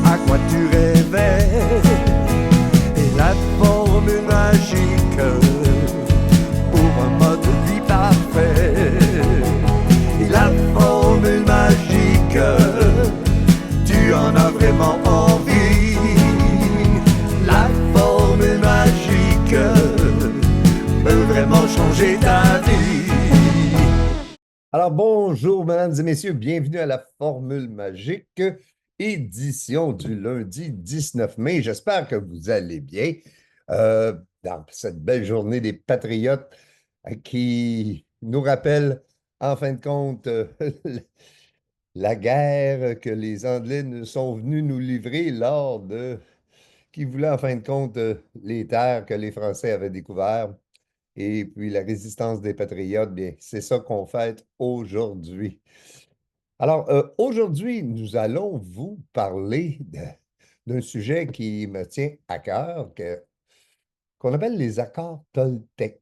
à quoi tu rêvais et la formule magique pour un mode de vie parfait. Et la formule magique, tu en as vraiment envie. La formule magique peut vraiment changer ta vie. Alors, bonjour, mesdames et messieurs, bienvenue à la Formule magique, édition du lundi 19 mai. J'espère que vous allez bien dans cette belle journée des Patriotes qui nous rappelle, en fin de compte, la guerre que les Anglais nous sont venus nous livrer qui voulaient, en fin de compte, les terres que les Français avaient découvertes. Et puis la résistance des Patriotes, bien, c'est ça qu'on fête aujourd'hui. Alors, aujourd'hui, nous allons vous parler d'un sujet qui me tient à cœur, qu'on appelle les accords Toltec.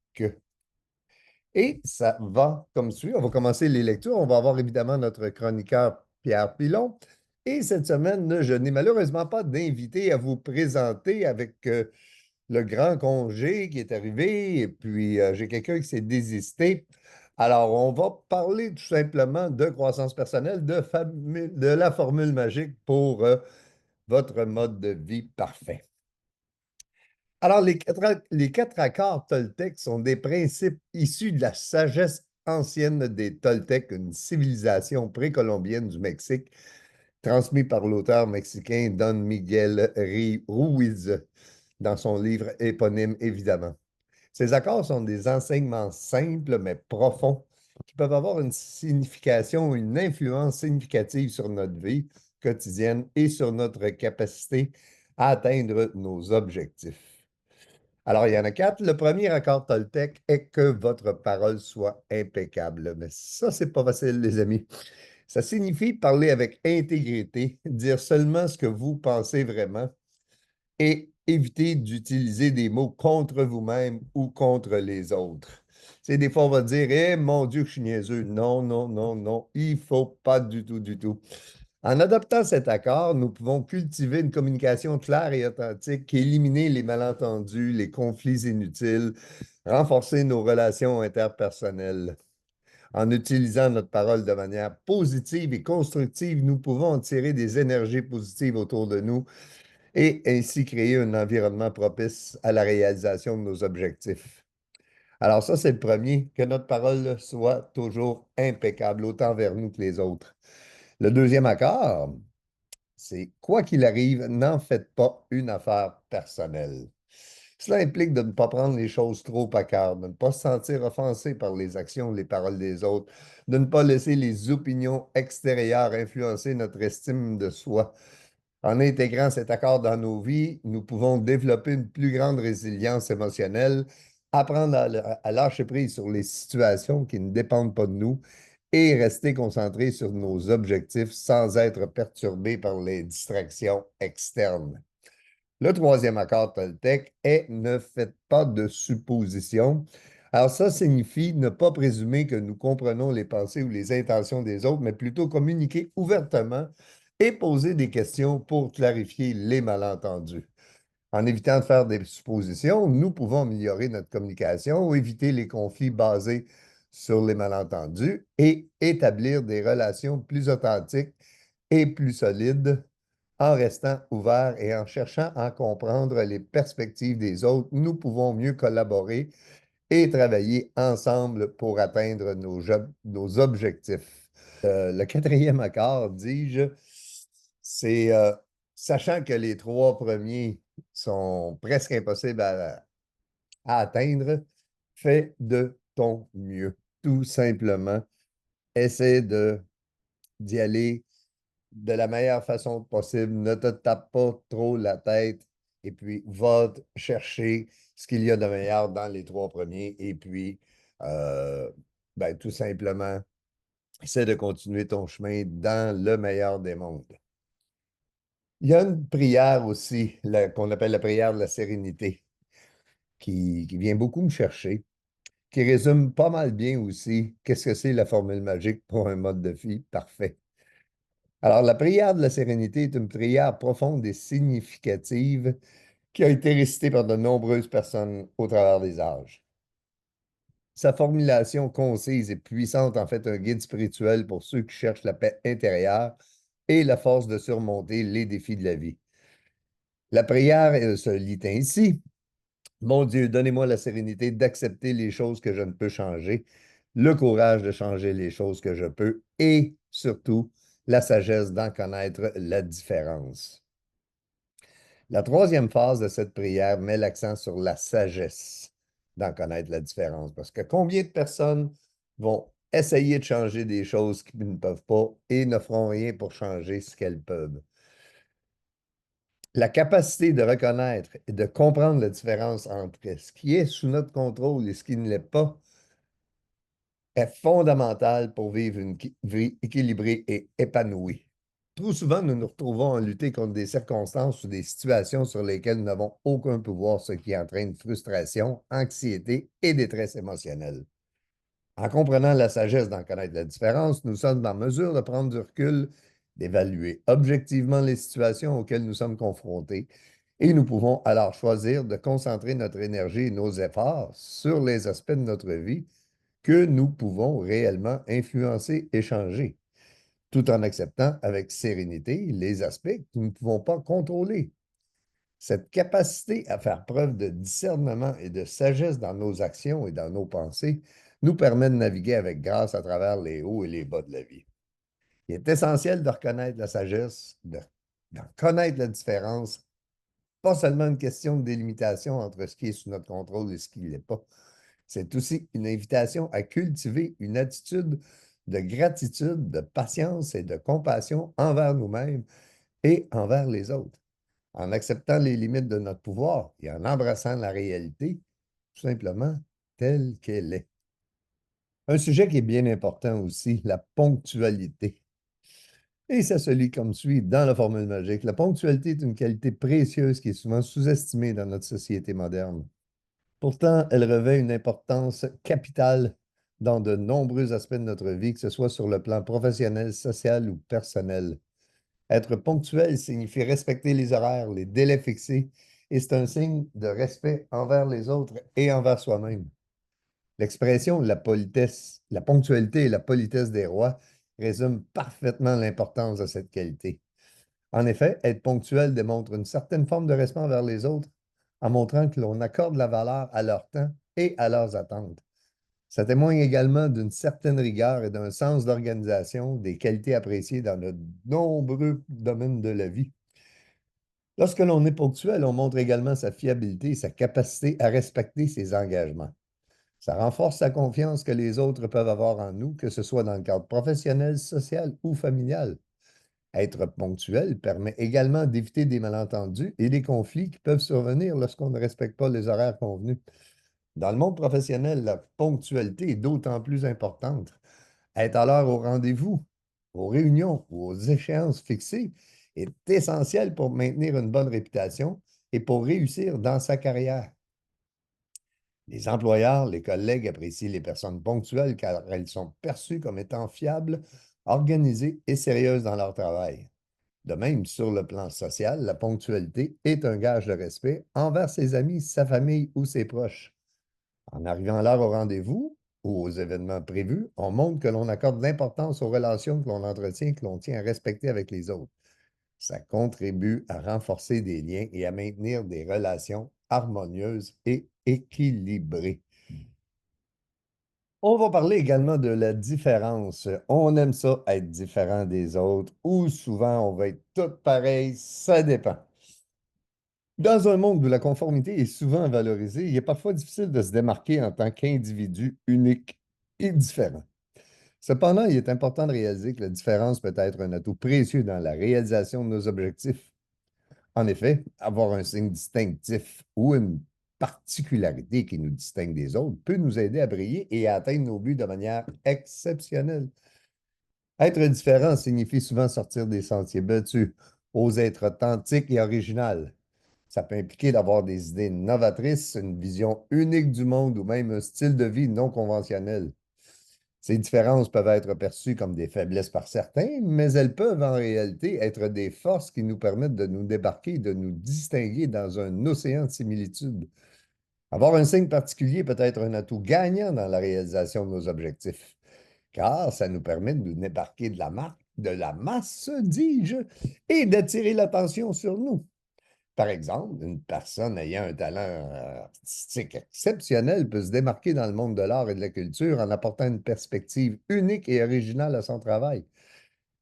Et ça va comme suit. On va commencer les lectures. On va avoir évidemment notre chroniqueur Pierre Pilon. Et cette semaine, je n'ai malheureusement pas d'invité à vous présenter avec le grand congé qui est arrivé, et puis j'ai quelqu'un qui s'est désisté. Alors, on va parler tout simplement de croissance personnelle, de la formule magique pour votre mode de vie parfait. Alors, les quatre accords Toltec sont des principes issus de la sagesse ancienne des Toltecs, une civilisation précolombienne du Mexique, transmis par l'auteur mexicain Don Miguel Ruiz dans son livre éponyme, évidemment. Ces accords sont des enseignements simples mais profonds qui peuvent avoir une signification, une influence significative sur notre vie quotidienne et sur notre capacité à atteindre nos objectifs. Alors, il y en a quatre. Le premier accord Toltec est que votre parole soit impeccable. Mais ça, c'est pas facile, les amis. Ça signifie parler avec intégrité, dire seulement ce que vous pensez vraiment et éviter d'utiliser des mots contre vous-même ou contre les autres. C'est des fois, on va dire, eh, mon Dieu, que je suis niaiseux. Non, non, non, non, il ne faut pas du tout, du tout. En adoptant cet accord, nous pouvons cultiver une communication claire et authentique, éliminer les malentendus, les conflits inutiles, renforcer nos relations interpersonnelles. En utilisant notre parole de manière positive et constructive, nous pouvons en tirer des énergies positives autour de nous et ainsi créer un environnement propice à la réalisation de nos objectifs. Alors ça, c'est le premier, que notre parole soit toujours impeccable, autant vers nous que les autres. Le deuxième accord, c'est quoi qu'il arrive, n'en faites pas une affaire personnelle. Cela implique de ne pas prendre les choses trop à cœur, de ne pas se sentir offensé par les actions ou les paroles des autres, de ne pas laisser les opinions extérieures influencer notre estime de soi. En intégrant cet accord dans nos vies, nous pouvons développer une plus grande résilience émotionnelle, apprendre à lâcher prise sur les situations qui ne dépendent pas de nous et rester concentré sur nos objectifs sans être perturbé par les distractions externes. Le troisième accord Toltec est ne faites pas de suppositions. Alors, ça signifie ne pas présumer que nous comprenons les pensées ou les intentions des autres, mais plutôt communiquer ouvertement et poser des questions pour clarifier les malentendus. En évitant de faire des suppositions, nous pouvons améliorer notre communication ou éviter les conflits basés sur les malentendus et établir des relations plus authentiques et plus solides en restant ouverts et en cherchant à comprendre les perspectives des autres. Nous pouvons mieux collaborer et travailler ensemble pour atteindre nos objectifs. Le quatrième accord, dis-je, c'est sachant que les trois premiers sont presque impossibles à atteindre, fais de ton mieux. Tout simplement, essaie d'y aller de la meilleure façon possible. Ne te tape pas trop la tête et puis va chercher ce qu'il y a de meilleur dans les trois premiers. Et puis, ben, tout simplement, essaie de continuer ton chemin dans le meilleur des mondes. Il y a une prière aussi qu'on appelle la prière de la sérénité qui vient beaucoup me chercher, qui résume pas mal bien aussi qu'est-ce que c'est la formule magique pour un mode de vie parfait. Alors, la prière de la sérénité est une prière profonde et significative qui a été récitée par de nombreuses personnes au travers des âges. Sa formulation concise et puissante en fait un guide spirituel pour ceux qui cherchent la paix intérieure et la force de surmonter les défis de la vie. La prière se lit ainsi. Mon Dieu, donnez-moi la sérénité d'accepter les choses que je ne peux changer, le courage de changer les choses que je peux et surtout la sagesse d'en connaître la différence. La troisième phase de cette prière met l'accent sur la sagesse d'en connaître la différence. Parce que combien de personnes vont essayer de changer des choses qu'ils ne peuvent pas et ne feront rien pour changer ce qu'elles peuvent? La capacité de reconnaître et de comprendre la différence entre ce qui est sous notre contrôle et ce qui ne l'est pas est fondamentale pour vivre une vie équilibrée et épanouie. Trop souvent, nous nous retrouvons à lutter contre des circonstances ou des situations sur lesquelles nous n'avons aucun pouvoir, ce qui entraîne frustration, anxiété et détresse émotionnelle. En comprenant la sagesse d'en connaître la différence, nous sommes en mesure de prendre du recul, d'évaluer objectivement les situations auxquelles nous sommes confrontés et nous pouvons alors choisir de concentrer notre énergie et nos efforts sur les aspects de notre vie que nous pouvons réellement influencer et changer, tout en acceptant avec sérénité les aspects que nous ne pouvons pas contrôler. Cette capacité à faire preuve de discernement et de sagesse dans nos actions et dans nos pensées nous permet de naviguer avec grâce à travers les hauts et les bas de la vie. Il est essentiel de reconnaître la sagesse, d'en connaître la différence, pas seulement une question de délimitation entre ce qui est sous notre contrôle et ce qui ne l'est pas. C'est aussi une invitation à cultiver une attitude de gratitude, de patience et de compassion envers nous-mêmes et envers les autres, en acceptant les limites de notre pouvoir et en embrassant la réalité, tout simplement telle qu'elle est. Un sujet qui est bien important aussi, la ponctualité. Et ça se lit comme suit dans la formule magique. La ponctualité est une qualité précieuse qui est souvent sous-estimée dans notre société moderne. Pourtant, elle revêt une importance capitale dans de nombreux aspects de notre vie, que ce soit sur le plan professionnel, social ou personnel. Être ponctuel signifie respecter les horaires, les délais fixés, et c'est un signe de respect envers les autres et envers soi-même. L'expression la politesse, la ponctualité et la politesse des rois résume parfaitement l'importance de cette qualité. En effet, être ponctuel démontre une certaine forme de respect envers les autres en montrant que l'on accorde la valeur à leur temps et à leurs attentes. Ça témoigne également d'une certaine rigueur et d'un sens d'organisation, des qualités appréciées dans de nombreux domaines de la vie. Lorsque l'on est ponctuel, on montre également sa fiabilité et sa capacité à respecter ses engagements. Ça renforce la confiance que les autres peuvent avoir en nous, que ce soit dans le cadre professionnel, social ou familial. Être ponctuel permet également d'éviter des malentendus et des conflits qui peuvent survenir lorsqu'on ne respecte pas les horaires convenus. Dans le monde professionnel, la ponctualité est d'autant plus importante. Être à l'heure au rendez-vous, aux réunions ou aux échéances fixées est essentiel pour maintenir une bonne réputation et pour réussir dans sa carrière. Les employeurs, les collègues apprécient les personnes ponctuelles car elles sont perçues comme étant fiables, organisées et sérieuses dans leur travail. De même, sur le plan social, la ponctualité est un gage de respect envers ses amis, sa famille ou ses proches. En arrivant à l'heure au rendez-vous ou aux événements prévus, on montre que l'on accorde l'importance aux relations que l'on entretient, que l'on tient à respecter avec les autres. Ça contribue à renforcer des liens et à maintenir des relations harmonieuses et équilibrées. On va parler également de la différence. On aime ça être différent des autres ou souvent on va être tout pareil, ça dépend. Dans un monde où la conformité est souvent valorisée, il est parfois difficile de se démarquer en tant qu'individu unique et différent. Cependant, il est important de réaliser que la différence peut être un atout précieux dans la réalisation de nos objectifs. En effet, avoir un signe distinctif ou une particularité qui nous distingue des autres peut nous aider à briller et à atteindre nos buts de manière exceptionnelle. Être différent signifie souvent sortir des sentiers battus, oser être authentique et original. Ça peut impliquer d'avoir des idées novatrices, une vision unique du monde ou même un style de vie non conventionnel. Ces différences peuvent être perçues comme des faiblesses par certains, mais elles peuvent en réalité être des forces qui nous permettent de nous débarquer, de nous distinguer dans un océan de similitudes. Avoir un signe particulier peut être un atout gagnant dans la réalisation de nos objectifs, car ça nous permet de nous débarquer de la masse, dis-je, et d'attirer l'attention sur nous. Par exemple, une personne ayant un talent artistique exceptionnel peut se démarquer dans le monde de l'art et de la culture en apportant une perspective unique et originale à son travail.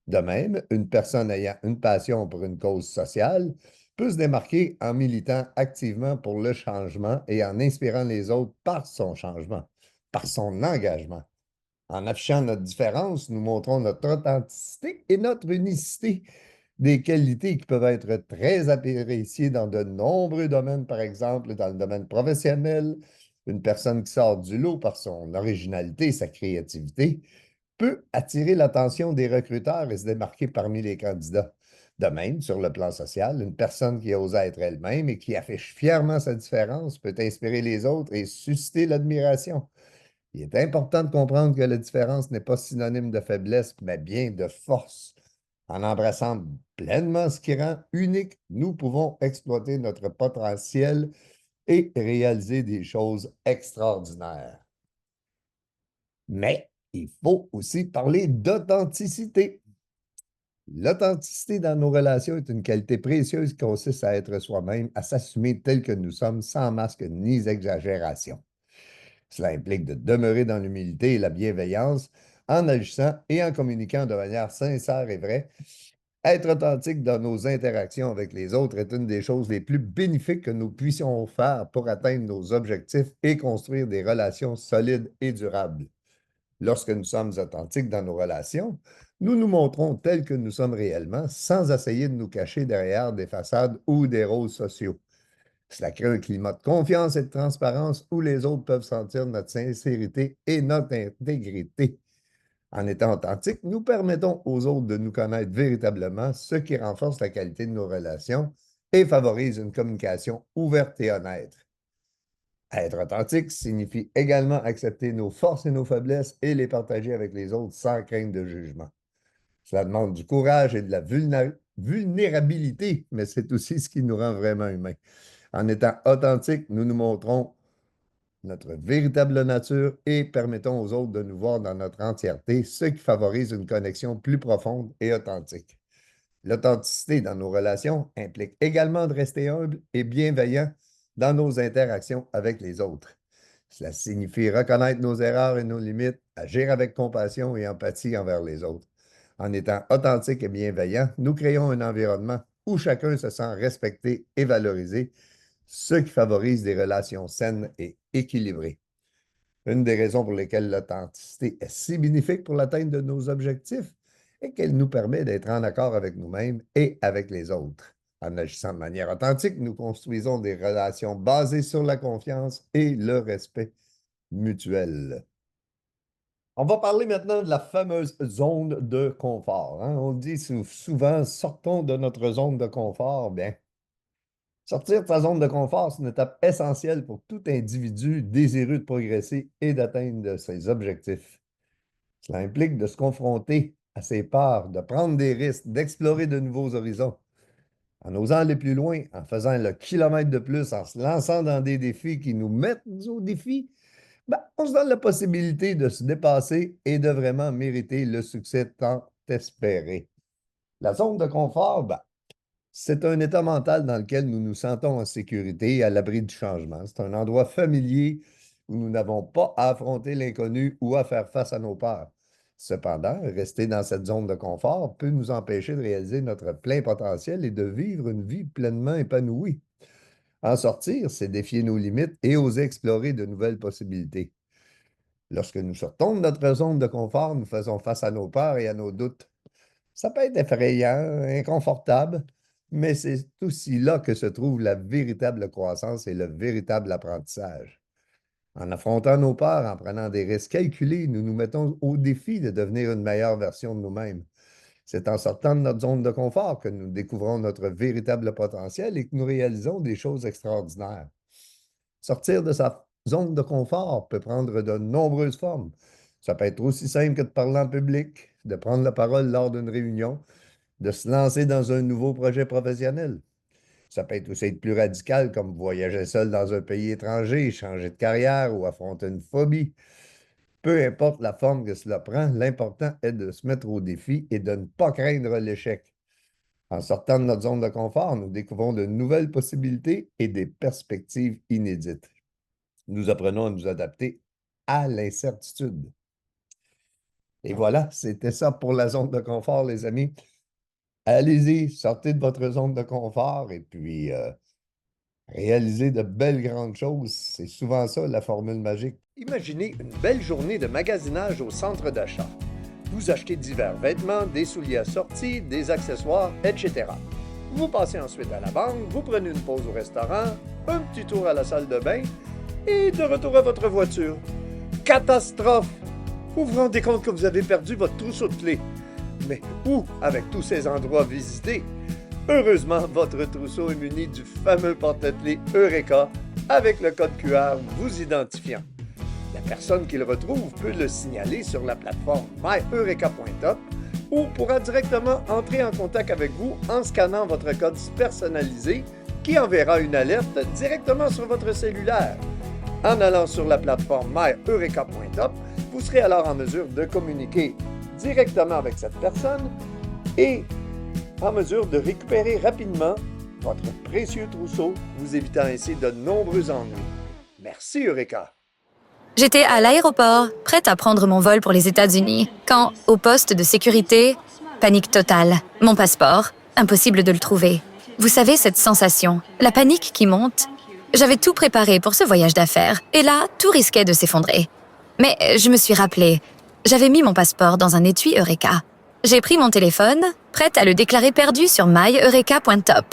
De même, une personne ayant une passion pour une cause sociale peut se démarquer en militant activement pour le changement et en inspirant les autres par son changement, par son engagement. En affichant notre différence, nous montrons notre authenticité et notre unicité, des qualités qui peuvent être très appréciées dans de nombreux domaines, par exemple dans le domaine professionnel. Une personne qui sort du lot par son originalité, sa créativité, peut attirer l'attention des recruteurs et se démarquer parmi les candidats. De même, sur le plan social, une personne qui ose être elle-même et qui affiche fièrement sa différence peut inspirer les autres et susciter l'admiration. Il est important de comprendre que la différence n'est pas synonyme de faiblesse, mais bien de force. En embrassant pleinement ce qui rend unique, nous pouvons exploiter notre potentiel et réaliser des choses extraordinaires. Mais il faut aussi parler d'authenticité. L'authenticité dans nos relations est une qualité précieuse qui consiste à être soi-même, à s'assumer tel que nous sommes, sans masque ni exagération. Cela implique de demeurer dans l'humilité et la bienveillance en agissant et en communiquant de manière sincère et vraie. Être authentique dans nos interactions avec les autres est une des choses les plus bénéfiques que nous puissions faire pour atteindre nos objectifs et construire des relations solides et durables. Lorsque nous sommes authentiques dans nos relations, nous nous montrons tels que nous sommes réellement sans essayer de nous cacher derrière des façades ou des rôles sociaux. Cela crée un climat de confiance et de transparence où les autres peuvent sentir notre sincérité et notre intégrité. En étant authentique, nous permettons aux autres de nous connaître véritablement, ce qui renforce la qualité de nos relations et favorise une communication ouverte et honnête. Être authentique signifie également accepter nos forces et nos faiblesses et les partager avec les autres sans crainte de jugement. Cela demande du courage et de la vulnérabilité, mais c'est aussi ce qui nous rend vraiment humains. En étant authentique, nous nous montrons notre véritable nature et permettons aux autres de nous voir dans notre entièreté, ce qui favorise une connexion plus profonde et authentique. L'authenticité dans nos relations implique également de rester humble et bienveillant dans nos interactions avec les autres. Cela signifie reconnaître nos erreurs et nos limites, agir avec compassion et empathie envers les autres. En étant authentique et bienveillant, nous créons un environnement où chacun se sent respecté et valorisé, ce qui favorise des relations saines et équilibrées. Une des raisons pour lesquelles l'authenticité est si bénéfique pour l'atteinte de nos objectifs est qu'elle nous permet d'être en accord avec nous-mêmes et avec les autres. En agissant de manière authentique, nous construisons des relations basées sur la confiance et le respect mutuel. On va parler maintenant de la fameuse zone de confort, hein. On dit souvent, sortons de notre zone de confort. Bien, sortir de sa zone de confort, c'est une étape essentielle pour tout individu désireux de progresser et d'atteindre ses objectifs. Cela implique de se confronter à ses peurs, de prendre des risques, d'explorer de nouveaux horizons. En osant aller plus loin, en faisant le kilomètre de plus, en se lançant dans des défis qui nous mettent au défi, ben, on se donne la possibilité de se dépasser et de vraiment mériter le succès tant espéré. La zone de confort, ben, c'est un état mental dans lequel nous nous sentons en sécurité et à l'abri du changement. C'est un endroit familier où nous n'avons pas à affronter l'inconnu ou à faire face à nos peurs. Cependant, rester dans cette zone de confort peut nous empêcher de réaliser notre plein potentiel et de vivre une vie pleinement épanouie. En sortir, c'est défier nos limites et oser explorer de nouvelles possibilités. Lorsque nous sortons de notre zone de confort, nous faisons face à nos peurs et à nos doutes. Ça peut être effrayant, inconfortable, mais c'est aussi là que se trouve la véritable croissance et le véritable apprentissage. En affrontant nos peurs, en prenant des risques calculés, nous nous mettons au défi de devenir une meilleure version de nous-mêmes. C'est en sortant de notre zone de confort que nous découvrons notre véritable potentiel et que nous réalisons des choses extraordinaires. Sortir de sa zone de confort peut prendre de nombreuses formes. Ça peut être aussi simple que de parler en public, de prendre la parole lors d'une réunion, de se lancer dans un nouveau projet professionnel. Ça peut être aussi être plus radical, comme voyager seul dans un pays étranger, changer de carrière ou affronter une phobie. Peu importe la forme que cela prend, l'important est de se mettre au défi et de ne pas craindre l'échec. En sortant de notre zone de confort, nous découvrons de nouvelles possibilités et des perspectives inédites. Nous apprenons à nous adapter à l'incertitude. Et voilà, c'était ça pour la zone de confort, les amis. Allez-y, sortez de votre zone de confort et puis réalisez de belles grandes choses. C'est souvent ça, la formule magique. Imaginez une belle journée de magasinage au centre d'achat. Vous achetez divers vêtements, des souliers assortis, des accessoires, etc. Vous passez ensuite à la banque, vous prenez une pause au restaurant, un petit tour à la salle de bain et de retour à votre voiture. Catastrophe! Vous vous rendez compte que vous avez perdu votre trousseau de clés. Mais où avec tous ces endroits visités? Heureusement, votre trousseau est muni du fameux porte-clés Eureka avec le code QR vous identifiant. La personne qui le retrouve peut le signaler sur la plateforme myeureka.top ou pourra directement entrer en contact avec vous en scannant votre code personnalisé qui enverra une alerte directement sur votre cellulaire. En allant sur la plateforme myeureka.top, vous serez alors en mesure de communiquer directement avec cette personne et en mesure de récupérer rapidement votre précieux trousseau, vous évitant ainsi de nombreux ennuis. Merci Eureka! J'étais à l'aéroport, prête à prendre mon vol pour les États-Unis, quand, au poste de sécurité, panique totale. Mon passeport, impossible de le trouver. Vous savez, cette sensation, la panique qui monte. J'avais tout préparé pour ce voyage d'affaires, et là, tout risquait de s'effondrer. Mais je me suis rappelé, j'avais mis mon passeport dans un étui Eureka. J'ai pris mon téléphone, prête à le déclarer perdu sur myeureka.top.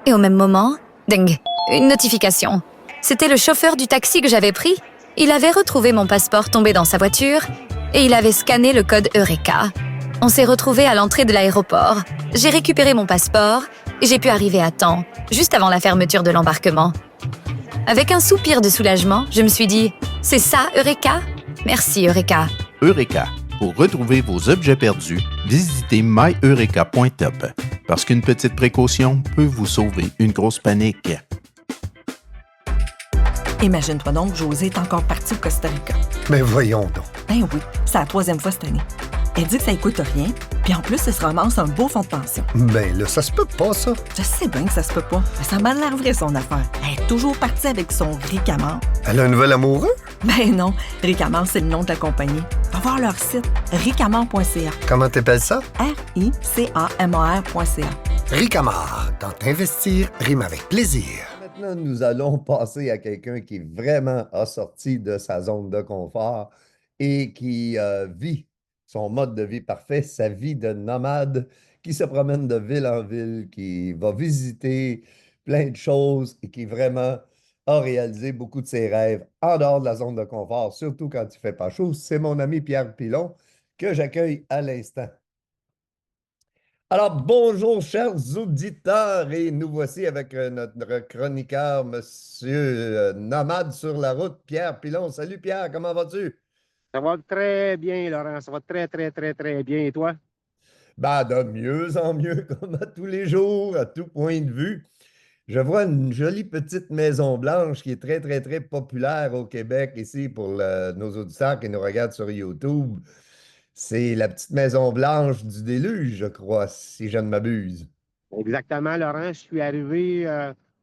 Et au même moment, ding, une notification. C'était le chauffeur du taxi que j'avais pris. Il avait retrouvé mon passeport tombé dans sa voiture et il avait scanné le code Eureka. On s'est retrouvés à l'entrée de l'aéroport. J'ai récupéré mon passeport et j'ai pu arriver à temps, juste avant la fermeture de l'embarquement. Avec un soupir de soulagement, je me suis dit « C'est ça, Eureka? Merci, Eureka. » Eureka. Pour retrouver vos objets perdus, visitez myeureka.top. Parce qu'une petite précaution peut vous sauver une grosse panique. Imagine-toi donc, Josée est encore partie au Costa Rica. Mais voyons donc. Ben oui, c'est la 3e fois cette année. Elle dit que ça coûte rien, puis en plus, elle se ramasse un beau fonds de pension. Ben là, ça se peut pas, ça. Je sais bien que ça se peut pas, mais ça m'a l'air vrai, son affaire. Elle est toujours partie avec son ricamar. Elle a un nouvel amoureux? Ben non, ricamar, c'est le nom de la compagnie. Va voir leur site, ricamar.ca. Comment t'appelles ça? RICAMAR.ca. Ricamar, quand investir rime avec plaisir. Maintenant, nous allons passer à quelqu'un qui vraiment a sorti de sa zone de confort et qui vit son mode de vie parfait, sa vie de nomade, qui se promène de ville en ville, qui va visiter plein de choses et qui vraiment a réalisé beaucoup de ses rêves en dehors de la zone de confort, surtout quand il ne fait pas chaud. C'est mon ami Pierre Pilon que j'accueille à l'instant. Alors, bonjour, chers auditeurs, et nous voici avec notre chroniqueur, monsieur Nomade sur la route, Pierre Pilon. Salut Pierre, comment vas-tu? Ça va très bien, Laurent. Ça va très, très, très, très bien. Et toi? Ben, de mieux en mieux, comme à tous les jours, à tout point de vue. Je vois une jolie petite maison blanche qui est très, très, très populaire au Québec ici pour nos auditeurs qui nous regardent sur YouTube. C'est la petite maison blanche du déluge, je crois, si je ne m'abuse. Exactement, Laurent. Je suis arrivé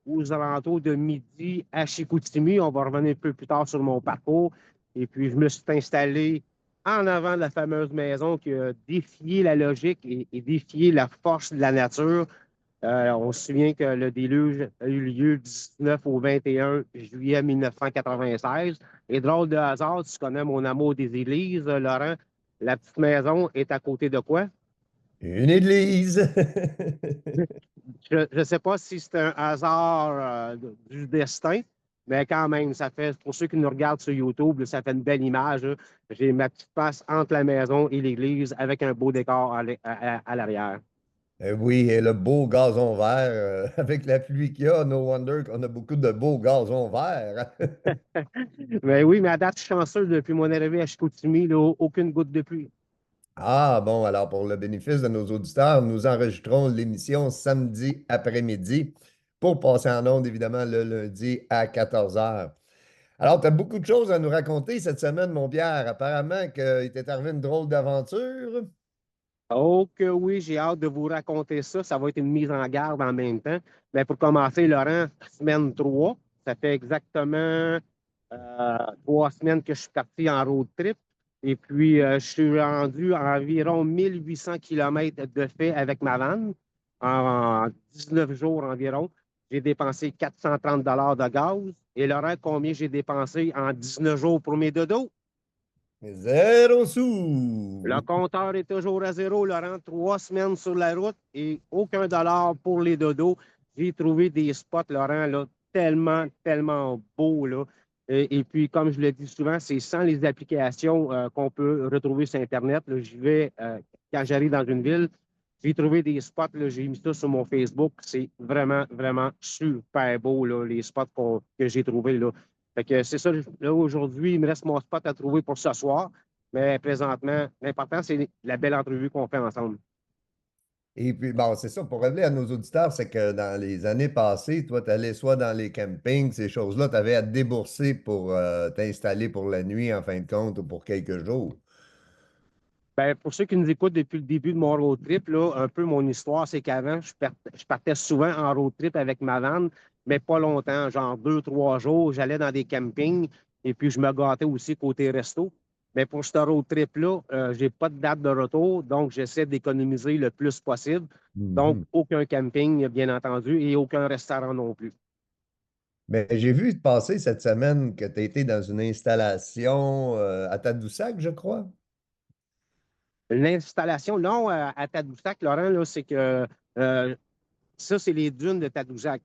aux alentours de midi à Chicoutimi. On va revenir un peu plus tard sur mon parcours. Et puis, je me suis installé en avant de la fameuse maison qui a défié la logique et défié la force de la nature. On se souvient que le déluge a eu lieu du 19 au 21 juillet 1996. Et drôle de hasard, tu connais mon amour des églises, Laurent. La petite maison est à côté de quoi? Une église. Je ne sais pas si c'est un hasard du destin, mais quand même, ça fait, pour ceux qui nous regardent sur YouTube, ça fait une belle image. Là. J'ai ma petite face entre la maison et l'église avec un beau décor à l'arrière. Oui, et le beau gazon vert, avec la pluie qu'il y a, no wonder qu'on a beaucoup de beaux gazons verts. Mais oui, mais à date, je suis chanceux depuis mon arrivée à Chicoutimi, là, aucune goutte de pluie. Ah bon, alors pour le bénéfice de nos auditeurs, nous enregistrons l'émission samedi après-midi pour passer en ondes, évidemment, le lundi à 14 heures. Alors, tu as beaucoup de choses à nous raconter cette semaine, mon Pierre. Apparemment qu'il t'est arrivé une drôle d'aventure. Oh que oui, j'ai hâte de vous raconter ça. Ça va être une mise en garde en même temps. Mais pour commencer, Laurent, semaine 3, ça fait exactement 3 semaines que je suis parti en road trip. Et puis, je suis rendu à environ 1800 kilomètres de fait avec ma vanne en 19 jours environ. J'ai dépensé 430 de gaz. Et Laurent, combien j'ai dépensé en 19 jours pour mes dodos? Zéro sous. Le compteur est toujours à zéro, Laurent. 3 semaines sur la route et aucun dollar pour les dodos. J'ai trouvé des spots, Laurent, là, tellement, tellement beaux. Là. Et puis, comme je le dis souvent, c'est sans les applications qu'on peut retrouver sur Internet. Là. J'y vais quand j'arrive dans une ville. J'ai trouvé des spots, là, j'ai mis ça sur mon Facebook. C'est vraiment, vraiment super beau, là, les spots que j'ai trouvés. Là. Fait que c'est ça, là, aujourd'hui, il me reste mon spot à trouver pour ce soir. Mais présentement, l'important, c'est la belle entrevue qu'on fait ensemble. Et puis, bon, c'est ça, pour revenir à nos auditeurs, c'est que dans les années passées, toi, tu allais soit dans les campings, ces choses-là, tu avais à te débourser pour t'installer pour la nuit, en fin de compte, ou pour quelques jours. Ben, pour ceux qui nous écoutent depuis le début de mon road trip, là, un peu mon histoire, c'est qu'avant, je partais souvent en road trip avec ma vanne, mais pas longtemps, genre 2, 3 jours. J'allais dans des campings et puis je me gâtais aussi côté resto. Mais pour ce road trip-là, je n'ai pas de date de retour, donc j'essaie d'économiser le plus possible. Donc, Mhm. aucun camping, bien entendu, et aucun restaurant non plus. Mais j'ai vu passer cette semaine que tu étais dans une installation à Tadoussac, je crois. L'installation, non, à Tadoussac, Laurent, là, c'est que euh, ça, c'est les dunes de Tadoussac.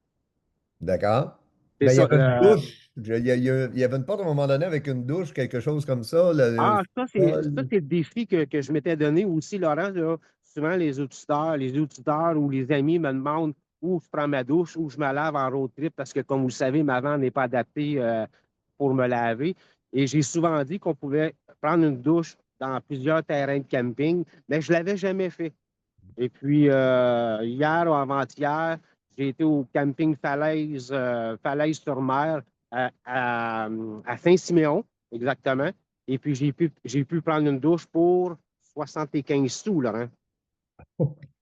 D'accord. C'est Ben, il y ça. avait une douche. Il y avait une porte à un moment donné avec une douche, quelque chose comme ça. Un Ça, c'est le défi que je m'étais donné aussi, Laurent. Là. Souvent, les auditeurs ou les amis me demandent où je prends ma douche, où je me lave en road trip, parce que, comme vous le savez, ma vanne n'est pas adaptée pour me laver. Et j'ai souvent dit qu'on pouvait prendre une douche dans plusieurs terrains de camping, mais je ne l'avais jamais fait. Et puis, hier ou avant-hier, j'ai été au camping Falaise-sur-Mer à Saint-Siméon, exactement. Et puis, j'ai pu prendre une douche pour 75 sous, Laurent.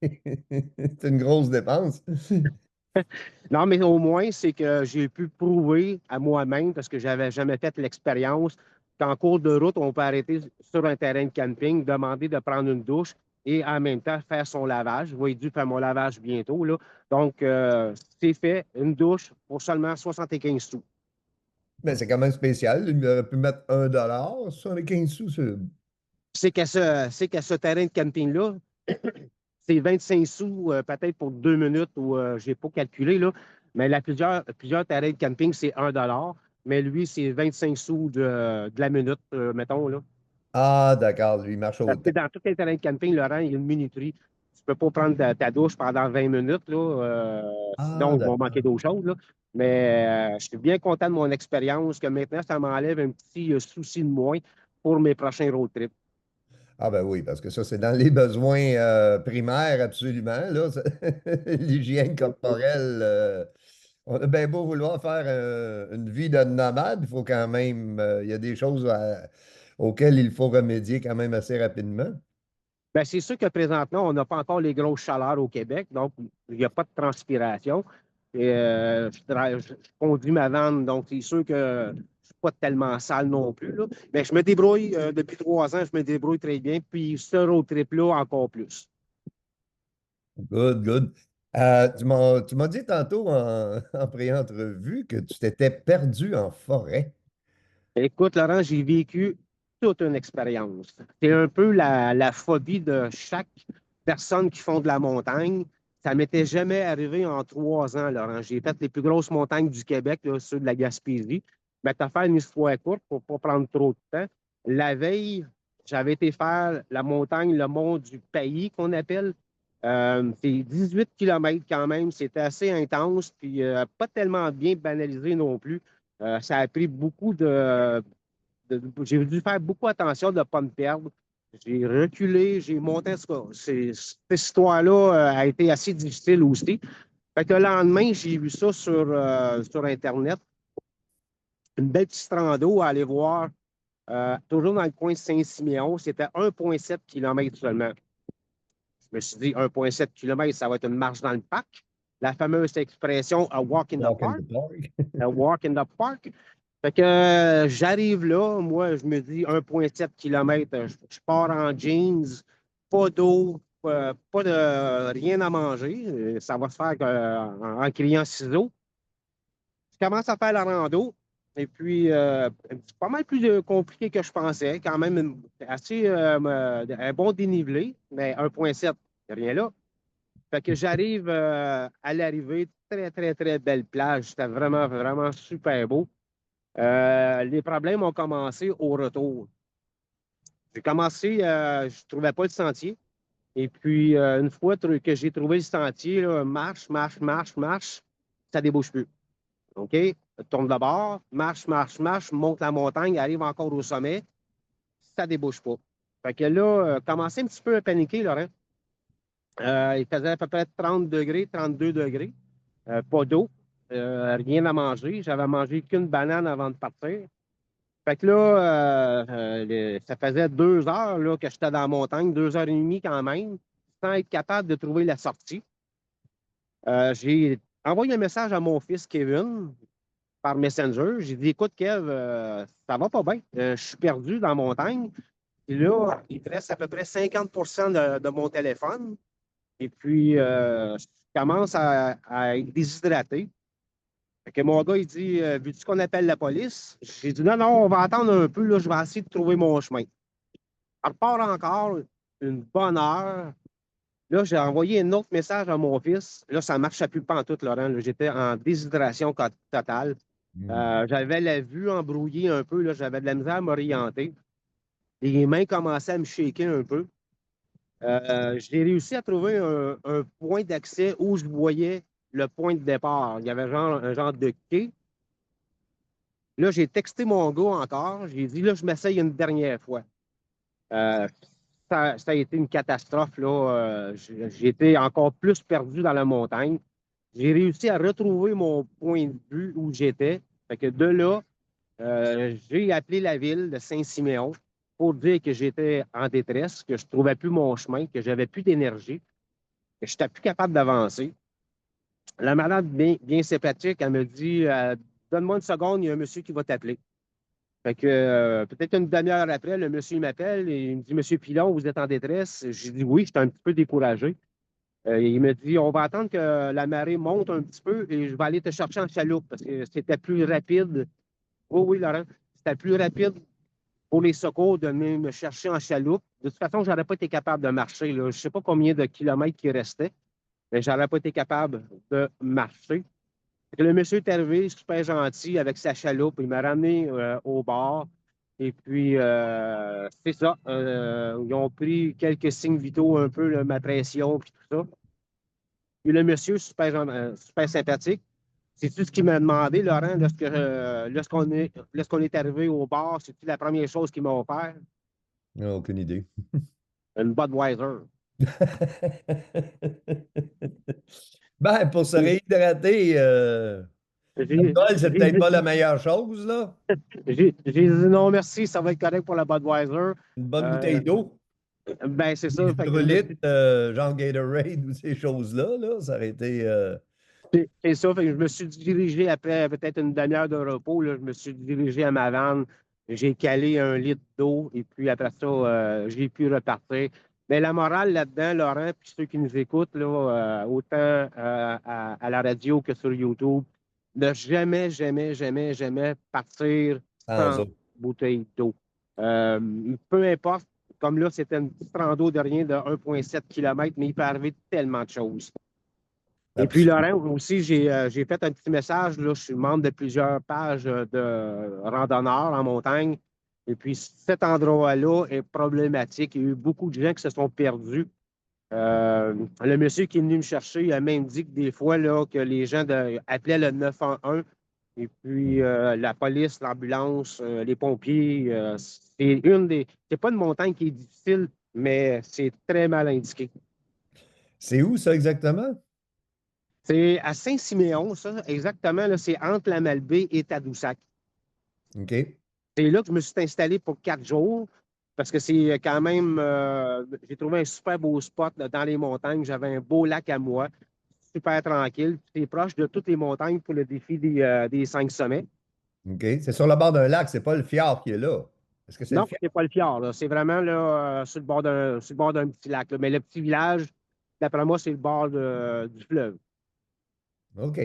C'est une grosse dépense. Non, mais au moins, c'est que j'ai pu prouver à moi-même, parce que je n'avais jamais fait l'expérience, qu'en cours de route, on peut arrêter sur un terrain de camping, demander de prendre une douche et en même temps faire son lavage. Je vais dû faire mon lavage bientôt, là. Donc, c'est fait, une douche pour seulement 75 sous. Mais c'est quand même spécial. Il aurait pu mettre 1 dollar, 75 sous. C'est qu'à ce terrain de camping-là, c'est 25 sous peut-être pour 2 minutes ou je n'ai pas calculé, là. Mais là, plusieurs terrains de camping, c'est 1 dollar. Mais lui, c'est 25 sous de la minute, mettons, là. Ah, d'accord, lui, il marche au Parce que temps. dans tous les terrains de camping, Laurent, il y a une minuterie. Tu ne peux pas prendre ta douche pendant 20 minutes, là, Ah, sinon, on va d'accord. manquer d'eau chaude, là. Mais je suis bien content de mon expérience, que maintenant, ça m'enlève un petit souci de moins pour mes prochains road trips. Ah, ben oui, parce que ça, c'est dans les besoins primaires, absolument. Là, l'hygiène corporelle. On a bien beau vouloir faire une vie de nomade, il faut quand même. Il y a des choses auxquelles il faut remédier quand même assez rapidement. Bien, c'est sûr que présentement, on n'a pas encore les grosses chaleurs au Québec, donc il n'y a pas de transpiration. Et, je conduis ma vanne, donc c'est sûr que je ne suis pas tellement sale non plus, là. Mais je me débrouille, depuis 3 ans, je me débrouille très bien. Puis ce road trip-là, encore plus. Good, good. Tu m'as dit tantôt en pré-entrevue que tu t'étais perdu en forêt. Écoute, Laurent, j'ai vécu toute une expérience. C'est un peu la phobie de chaque personne qui font de la montagne. Ça m'était jamais arrivé en 3 ans, Laurent. J'ai fait les plus grosses montagnes du Québec, là, ceux de la Gaspésie. Mais t'as fait une histoire courte pour ne pas prendre trop de temps. La veille, j'avais été faire la montagne, le mont du Pays qu'on appelle. C'est 18 km quand même, c'était assez intense, puis pas tellement bien banalisé non plus. Ça a pris beaucoup j'ai dû faire beaucoup attention de ne pas me perdre. J'ai reculé, j'ai monté. Cette histoire-là a été assez difficile aussi. Fait que le lendemain, j'ai vu ça sur Internet. Une belle petite rando à aller voir, toujours dans le coin de Saint-Siméon. C'était 1,7 km seulement. Je me suis dit, 1,7 km, ça va être une marche dans le parc. La fameuse expression a walk in the Walk in park. the park. A walk in the park. Fait que j'arrive là, moi, je me dis 1,7 km. Je pars en jeans, pas d'eau, pas de rien à manger. Ça va se faire en criant ciseaux. Je commence à faire la rando. Et puis, c'est pas mal plus compliqué que je pensais. Quand même, assez un bon dénivelé, mais 1,7, il n'y a rien là. Fait que j'arrive à l'arrivée, très, très, très belle plage. C'était vraiment, vraiment super beau. Les problèmes ont commencé au retour. J'ai commencé, je ne trouvais pas le sentier. Et puis, une fois que j'ai trouvé le sentier, là, marche, marche, marche, marche, ça ne débouche plus. OK? Tourne de bord, marche, marche, marche, monte la montagne, arrive encore au sommet, ça ne débouche pas. Fait que là, commençais un petit peu à paniquer, Laurent. Il faisait à peu près 30 degrés, 32 degrés. Pas d'eau, rien à manger. J'avais mangé qu'une banane avant de partir. Fait que là, ça faisait 2 heures là, que j'étais dans la montagne, 2 heures et demie quand même, sans être capable de trouver la sortie. J'ai envoyé un message à mon fils Kevin par Messenger. J'ai dit, écoute, Kev, ça va pas bien. Je suis perdu dans la montagne. Et là, il me reste à peu près 50 de mon téléphone. Et puis, je commence à être déshydraté. Fait que mon gars, il dit, veux-tu qu'on appelle la police? J'ai dit, non, non, on va attendre un peu, là, je vais essayer de trouver mon chemin. On repart encore une bonne heure. Là, j'ai envoyé un autre message à mon fils. Là, ça ne marchait plus pantoute, Laurent. Là, j'étais en déshydratation totale. J'avais la vue embrouillée un peu. Là, j'avais de la misère à m'orienter. Les mains commençaient à me shaker un peu. J'ai réussi à trouver un point d'accès où je voyais le point de départ. Il y avait un genre de quai. Là, j'ai texté mon gars encore. J'ai dit, là, je m'essaye une dernière fois. Euh, ça a été une catastrophe, là. J'ai été encore plus perdu dans la montagne. J'ai réussi à retrouver mon point de vue où j'étais. Fait que de là, j'ai appelé la ville de Saint-Siméon pour dire que j'étais en détresse, que je ne trouvais plus mon chemin, que j'avais plus d'énergie, que je n'étais plus capable d'avancer. La malade, bien, bien sympathique, elle me dit donne-moi une seconde, il y a un monsieur qui va t'appeler. Fait que peut-être une demi-heure après, le monsieur m'appelle et il me dit Monsieur Pilon, vous êtes en détresse? J'ai dit oui, j'étais un petit peu découragé. Il me dit on va attendre que la marée monte un petit peu et je vais aller te chercher en chaloupe parce que c'était plus rapide. Oui, oui, Laurent, c'était plus rapide pour les secours de venir me chercher en chaloupe. De toute façon, je n'aurais pas été capable de marcher. Là. Je ne sais pas combien de kilomètres qui restaient, mais je n'aurais pas été capable de marcher. Le monsieur est arrivé, super gentil, avec sa chaloupe. Il m'a ramené au bar. Et puis, c'est ça. Ils ont pris quelques signes vitaux, un peu, là, ma pression, puis tout ça. Puis le monsieur, super sympathique. C'est tout ce qu'il m'a demandé, Laurent, lorsqu'on est arrivé au bar. C'est la première chose qu'il m'a offert. Aucune idée. Une Budweiser. Ben, pour se réhydrater, J'ai l'alcool, c'est peut-être j'ai- pas la meilleure chose, là. j'ai dit non, merci, ça va être correct pour la Budweiser. Une bonne Euh, bouteille d'eau, ben, c'est ça. des Fait que je me hydrolitres, suis genre Gatorade ou ces choses-là, là, ça aurait été. C'est ça, fait que je me suis dirigé après peut-être une demi-heure de repos, là, je me suis dirigé à ma vanne, j'ai calé 1 litre d'eau et puis après ça, j'ai pu repartir. Mais la morale là-dedans, Laurent, puis ceux qui nous écoutent, là, autant à la radio que sur YouTube, ne jamais, jamais, jamais, jamais partir Sans sans eau. bouteille d'eau. Euh, Peu importe, comme là, c'était une petite rando de rien de 1,7 km, mais il peut arriver tellement de choses. Et puis, Absolument. Laurent, aussi, j'ai fait un petit message. Là, je suis membre de plusieurs pages de randonneurs en montagne. Et puis, cet endroit-là est problématique. Il y a eu beaucoup de gens qui se sont perdus Le monsieur qui est venu me chercher, il a même dit que des fois là, que les gens appelaient le 911 et puis la police, l'ambulance, les pompiers, c'est pas une montagne qui est difficile, mais c'est très mal indiqué. C'est où ça exactement? C'est à Saint-Siméon, ça, exactement, là, c'est entre la Malbaie et Tadoussac. OK. C'est là que je me suis installé pour 4 jours parce que c'est quand même, j'ai trouvé un super beau spot là, dans les montagnes. J'avais un beau lac à moi, super tranquille. C'est proche de toutes les montagnes pour le défi des 5 sommets. OK. C'est sur le bord d'un lac, c'est pas le fjord qui est là. Est-ce que c'est le Non, fjord? c'est pas le fjord, là. C'est vraiment là, sur le bord d'un petit lac, là. Mais le petit village, d'après moi, c'est le bord du fleuve. OK.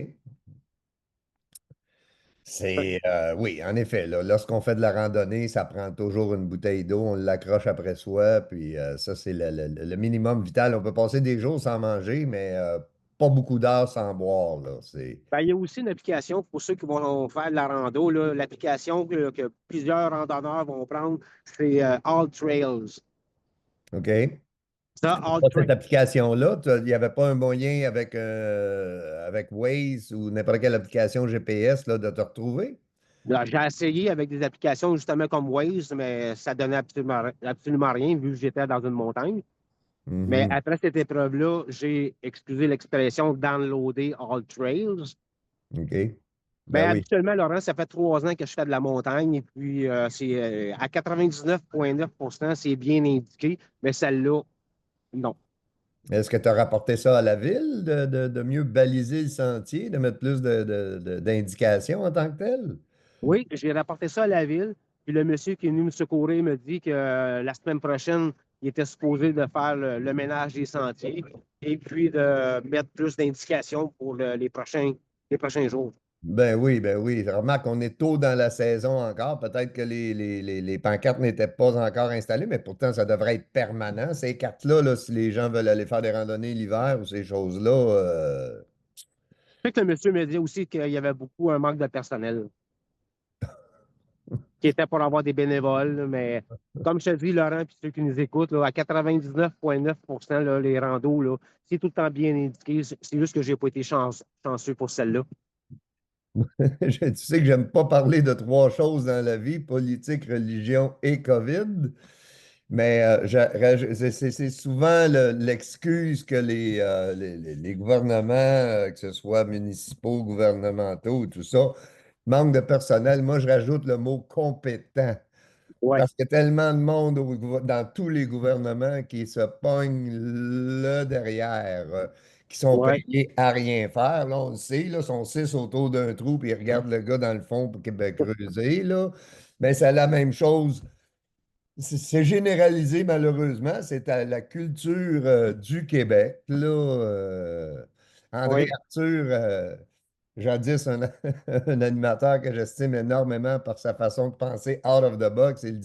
Oui, en effet, là, lorsqu'on fait de la randonnée, ça prend toujours une bouteille d'eau, on l'accroche après soi, puis ça, c'est le minimum vital. On peut passer des jours sans manger, mais pas beaucoup d'heures sans boire, là. Ben, il y a aussi une application pour ceux qui vont faire de la rando, là. L'application que plusieurs randonneurs vont prendre, c'est All Trails. OK? Ça, All Pas cette Trails. application-là, il n'y avait pas un moyen avec Waze ou n'importe quelle application GPS là, de te retrouver? Là, j'ai essayé avec des applications justement comme Waze, mais ça donnait absolument rien vu que j'étais dans une montagne. Mais Mhm. après cette épreuve-là, j'ai, excusé l'expression, downloadé All Trails. OK. Ben Ben, oui. habituellement, Laurent, ça fait 3 ans que je fais de la montagne et puis c'est à 99,9%, c'est bien indiqué, mais celle-là, non. Est-ce que tu as rapporté ça à la ville de mieux baliser le sentier, de mettre plus d'indications en tant que tel? Oui, j'ai rapporté ça à la ville, puis le monsieur qui est venu me secourir me dit que la semaine prochaine, il était supposé de faire le ménage des sentiers et puis de mettre plus d'indications pour les prochains jours. Ben oui, ben oui. Remarque qu'on est tôt dans la saison encore. Peut-être que les pancartes n'étaient pas encore installées, mais pourtant, ça devrait être permanent. Ces cartes-là, là, si les gens veulent aller faire des randonnées l'hiver ou ces choses-là, Je sais que le monsieur me dit aussi qu'il y avait beaucoup un manque de personnel, qui était pour avoir des bénévoles, mais comme je te dis, Laurent, puis ceux qui nous écoutent, là, à 99,9%, là, les randos, là, c'est tout le temps bien indiqué. C'est juste que j'ai pas été chanceux pour celle-là. tu sais que j'aime pas parler de trois choses dans la vie, politique, religion et COVID, mais c'est souvent l'excuse que les gouvernements, que ce soit municipaux, gouvernementaux, tout ça, manque de personnel. Moi, je rajoute le mot compétent. Ouais, Parce qu'il y a tellement de monde dans tous les gouvernements qui se pognent là derrière, qui sont ouais, payés à rien faire. Là, on le sait, là, sont six autour d'un trou, puis ils regardent le gars dans le fond pour creuser. Là. Mais c'est la même chose. C'est généralisé, malheureusement. C'est à la culture du Québec. Là, André ouais. Arthur, jadis un animateur que j'estime énormément par sa façon de penser out of the box, il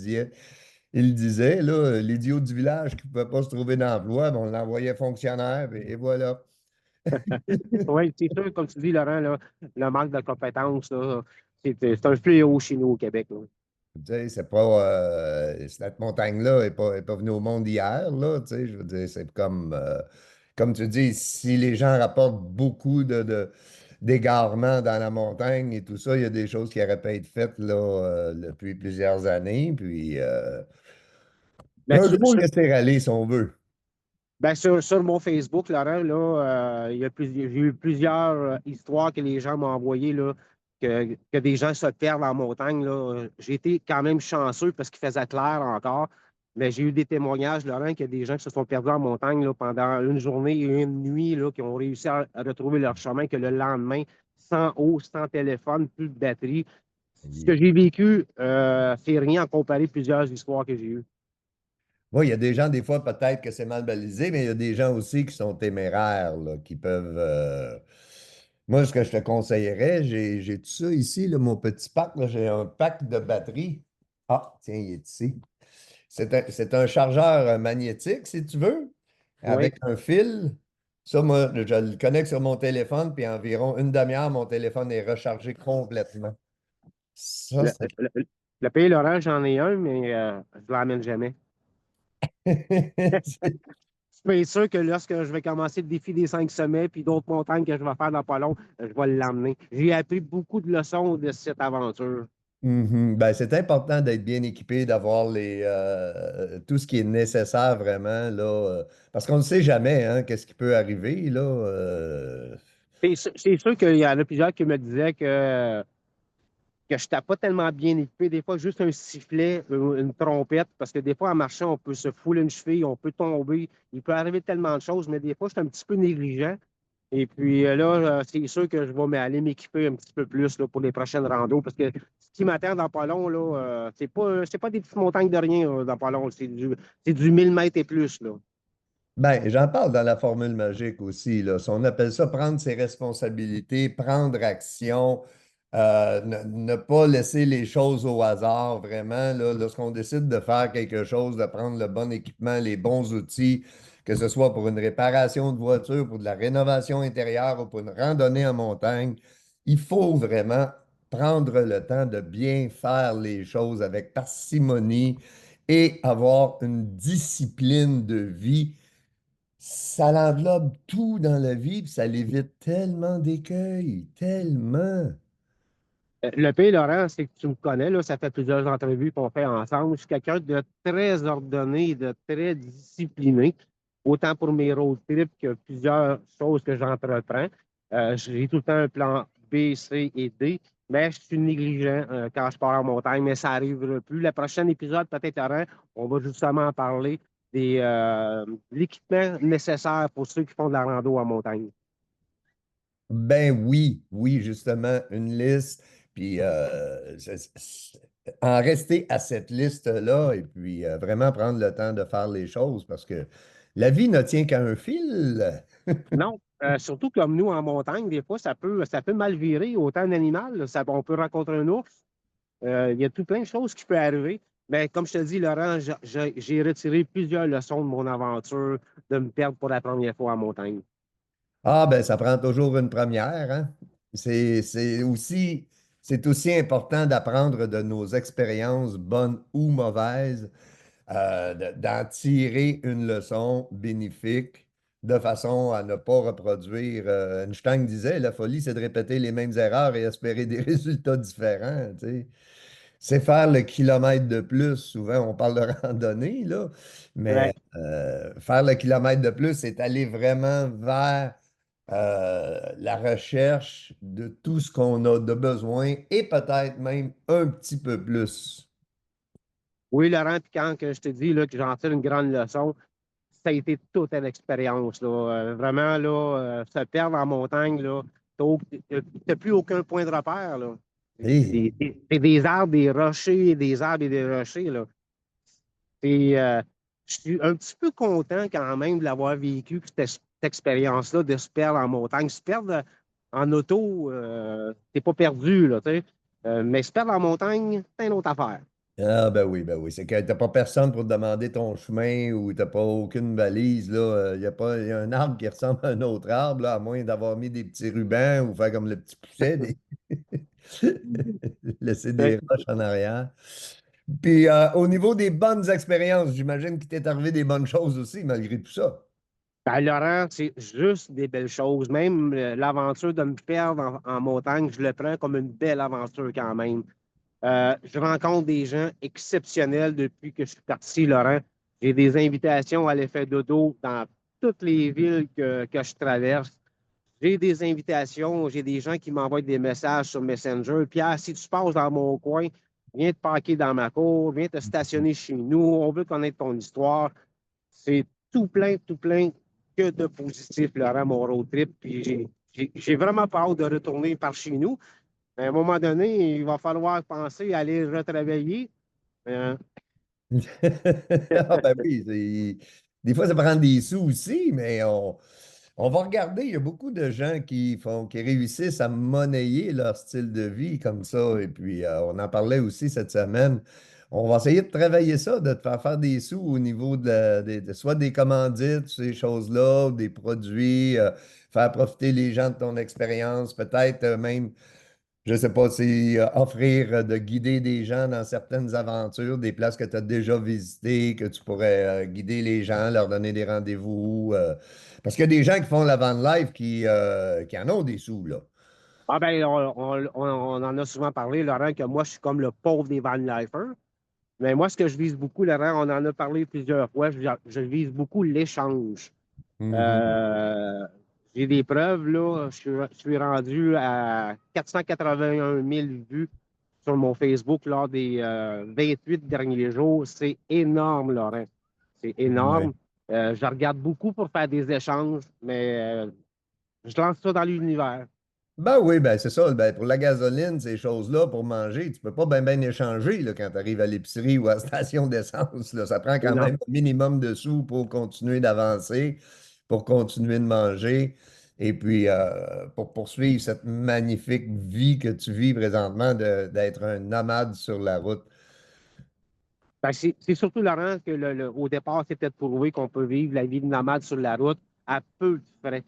disait, là, l'idiot du village qui ne pouvait pas se trouver d'emploi, ben, on l'envoyait fonctionnaire, et voilà. Oui, c'est sûr, comme tu dis, Laurent, là, le manque de compétences, là, c'est un fléau chez nous au Québec. Là. Tu sais, c'est pas, cette montagne-là n'est pas venue au monde hier, là, tu sais, je veux dire, c'est comme tu dis, si les gens rapportent beaucoup d'égarements dans la montagne et tout ça, il y a des choses qui auraient pas été faites, là, depuis plusieurs années, puis Ben, un gros laisser-aller, si on veut. ben, sur mon Facebook, Laurent, là, j'ai eu plusieurs histoires que les gens m'ont envoyées, là, que des gens se perdent en montagne. Là. J'ai été quand même chanceux parce qu'il faisait clair encore. Mais j'ai eu des témoignages, Laurent, qu'il y a des gens qui se sont perdus en montagne là, pendant une journée et une nuit, là, qui ont réussi à retrouver leur chemin, que le lendemain, sans eau, sans téléphone, plus de batterie. Ce que j'ai vécu, c'est rien à comparer plusieurs histoires que j'ai eues. Oui, il y a des gens, des fois, peut-être que c'est mal balisé, mais il y a des gens aussi qui sont téméraires, là, qui peuvent. Moi, ce que je te conseillerais, j'ai tout ça ici, là, mon petit pack, là, j'ai un pack de batteries. Ah, tiens, il est ici. C'est un chargeur magnétique, si tu veux, Oui. avec un fil. Ça, moi, je le connecte sur mon téléphone, puis environ une demi-heure, mon téléphone est rechargé complètement. Ça, Le, c'est le, le pays Laurent, j'en ai un, mais je ne l'emmène jamais. Je peux être sûr que lorsque je vais commencer le défi des 5 sommets, puis d'autres montagnes que je vais faire dans pas long, je vais l'emmener. J'ai appris beaucoup de leçons de cette aventure. Mhm. Ben, c'est important d'être bien équipé, d'avoir tout ce qui est nécessaire vraiment, là, parce qu'on ne sait jamais hein, qu'est-ce qui peut arriver, là. C'est sûr qu'il y en a plusieurs qui me disaient que je n'étais pas tellement bien équipé. Des fois, juste un sifflet, une trompette, parce que des fois, en marchant, on peut se fouler une cheville, on peut tomber. Il peut arriver tellement de choses, mais des fois, je suis un petit peu négligent. Et puis là, c'est sûr que je vais aller m'équiper un petit peu plus là, pour les prochaines randos, parce que ce qui m'attend dans pas long, là, c'est pas des petites montagnes de rien dans pas long. C'est du 1000 mètres et plus. Là. Ben, j'en parle dans la formule magique aussi, là. On appelle ça prendre ses responsabilités, prendre action, ne pas laisser les choses au hasard, vraiment, là. Lorsqu'on décide de faire quelque chose, de prendre le bon équipement, les bons outils, que ce soit pour une réparation de voiture, pour de la rénovation intérieure ou pour une randonnée en montagne, il faut vraiment prendre le temps de bien faire les choses avec parcimonie et avoir une discipline de vie. Ça l'enveloppe tout dans la vie, puis ça l'évite tellement d'écueils, tellement. Le pire, Laurent, c'est que tu me connais, là, ça fait plusieurs entrevues qu'on fait ensemble. Je suis quelqu'un de très ordonné, de très discipliné, autant pour mes road trips que plusieurs choses que j'entreprends. J'ai tout le temps un plan B, C et D, mais je suis négligent quand je pars en montagne, mais ça n'arrivera plus. Le prochain épisode, peut-être, Laurent, on va justement parler de l'équipement nécessaire pour ceux qui font de la rando en montagne. Ben oui, oui, justement, une liste, puis en rester à cette liste-là, et puis vraiment prendre le temps de faire les choses, parce que la vie ne tient qu'à un fil. Non, surtout comme nous en montagne, des fois, ça peut mal virer. Autant un animal, là, on peut rencontrer un ours. Il y a tout plein de choses qui peuvent arriver. Mais comme je te dis, Laurent, j'ai retiré plusieurs leçons de mon aventure de me perdre pour la première fois en montagne. Ah, ben ça prend toujours une première, hein? C'est aussi important d'apprendre de nos expériences, bonnes ou mauvaises, d'en tirer une leçon bénéfique de façon à ne pas reproduire. Einstein disait, la folie, c'est de répéter les mêmes erreurs et espérer des résultats différents. Tu sais. C'est faire le kilomètre de plus. Souvent, on parle de randonnée, là, mais Ouais. faire le kilomètre de plus, c'est aller vraiment vers la recherche de tout ce qu'on a de besoin et peut-être même un petit peu plus. Oui, Laurent, puis quand que je te dis là, que j'en tire une grande leçon, ça a été toute une expérience. Là. Vraiment, là, se perdre en montagne, là, t'as plus aucun point de repère. Là. Hey. C'est des arbres, des rochers, des arbres et des rochers. Là. Et je suis un petit peu content quand même de l'avoir vécu, cette expérience-là, de se perdre en montagne. Se perdre en auto, t'es pas perdu, là, tu sais. Mais se perdre en montagne, c'est une autre affaire. Ah ben oui, ben oui. C'est que t'as pas personne pour te demander ton chemin ou t'as pas aucune balise. Là. Il y a un arbre qui ressemble à un autre arbre, là, à moins d'avoir mis des petits rubans ou faire comme le petit poucet, laisser des roches en arrière. Puis au niveau des bonnes expériences, j'imagine qu'il t'est arrivé des bonnes choses aussi, malgré tout ça. Ben, Laurent, c'est juste des belles choses. Même l'aventure de me perdre en montagne, je le prends comme une belle aventure quand même. Je rencontre des gens exceptionnels depuis que je suis parti, Laurent. J'ai des invitations à l'effet dodo dans toutes les villes que je traverse. J'ai des invitations, j'ai des gens qui m'envoient des messages sur Messenger. Pierre, si tu passes dans mon coin, viens te parquer dans ma cour, viens te stationner chez nous, on veut connaître ton histoire. C'est tout plein que de positif, Laurent, mon road trip. Puis j'ai vraiment pas hâte de retourner par chez nous. Mais à un moment donné, il va falloir penser à aller retravailler. Euh, Ah ben oui, des fois ça prend des sous aussi, mais on va regarder. Il y a beaucoup de gens qui réussissent à monnayer leur style de vie comme ça. Et puis, on en parlait aussi cette semaine. On va essayer de travailler ça, de te faire des sous au niveau soit des commandites, ces choses-là, ou des produits, faire profiter les gens de ton expérience, peut-être même Je sais pas si offrir de guider des gens dans certaines aventures, des places que tu as déjà visitées, que tu pourrais guider les gens, leur donner des rendez-vous. Parce qu'il y a des gens qui font la van life qui en ont des sous, là. Ah ben, on en a souvent parlé, Laurent, que moi, je suis comme le pauvre des van lifers. Mais moi, ce que je vise beaucoup, Laurent, on en a parlé plusieurs fois, je vise beaucoup l'échange. Mhm. Euh, j'ai des preuves, là. Je suis rendu à 481 000 vues sur mon Facebook lors des 28 derniers jours. C'est énorme, Laurent. C'est Ouais. énorme. Je regarde beaucoup pour faire des échanges, mais je lance ça dans l'univers. Ben oui, ben c'est ça. Ben, pour la gasoline, ces choses-là, pour manger, tu peux pas bien échanger là, quand tu arrives à l'épicerie ou à la station d'essence, là. Ça prend quand Non. même un minimum de sous pour continuer d'avancer, pour continuer de manger, et puis pour poursuivre cette magnifique vie que tu vis présentement d'être un nomade sur la route. Ben, c'est surtout, Laurent, que au départ, c'était de prouver qu'on peut vivre la vie de nomade sur la route à peu de frais.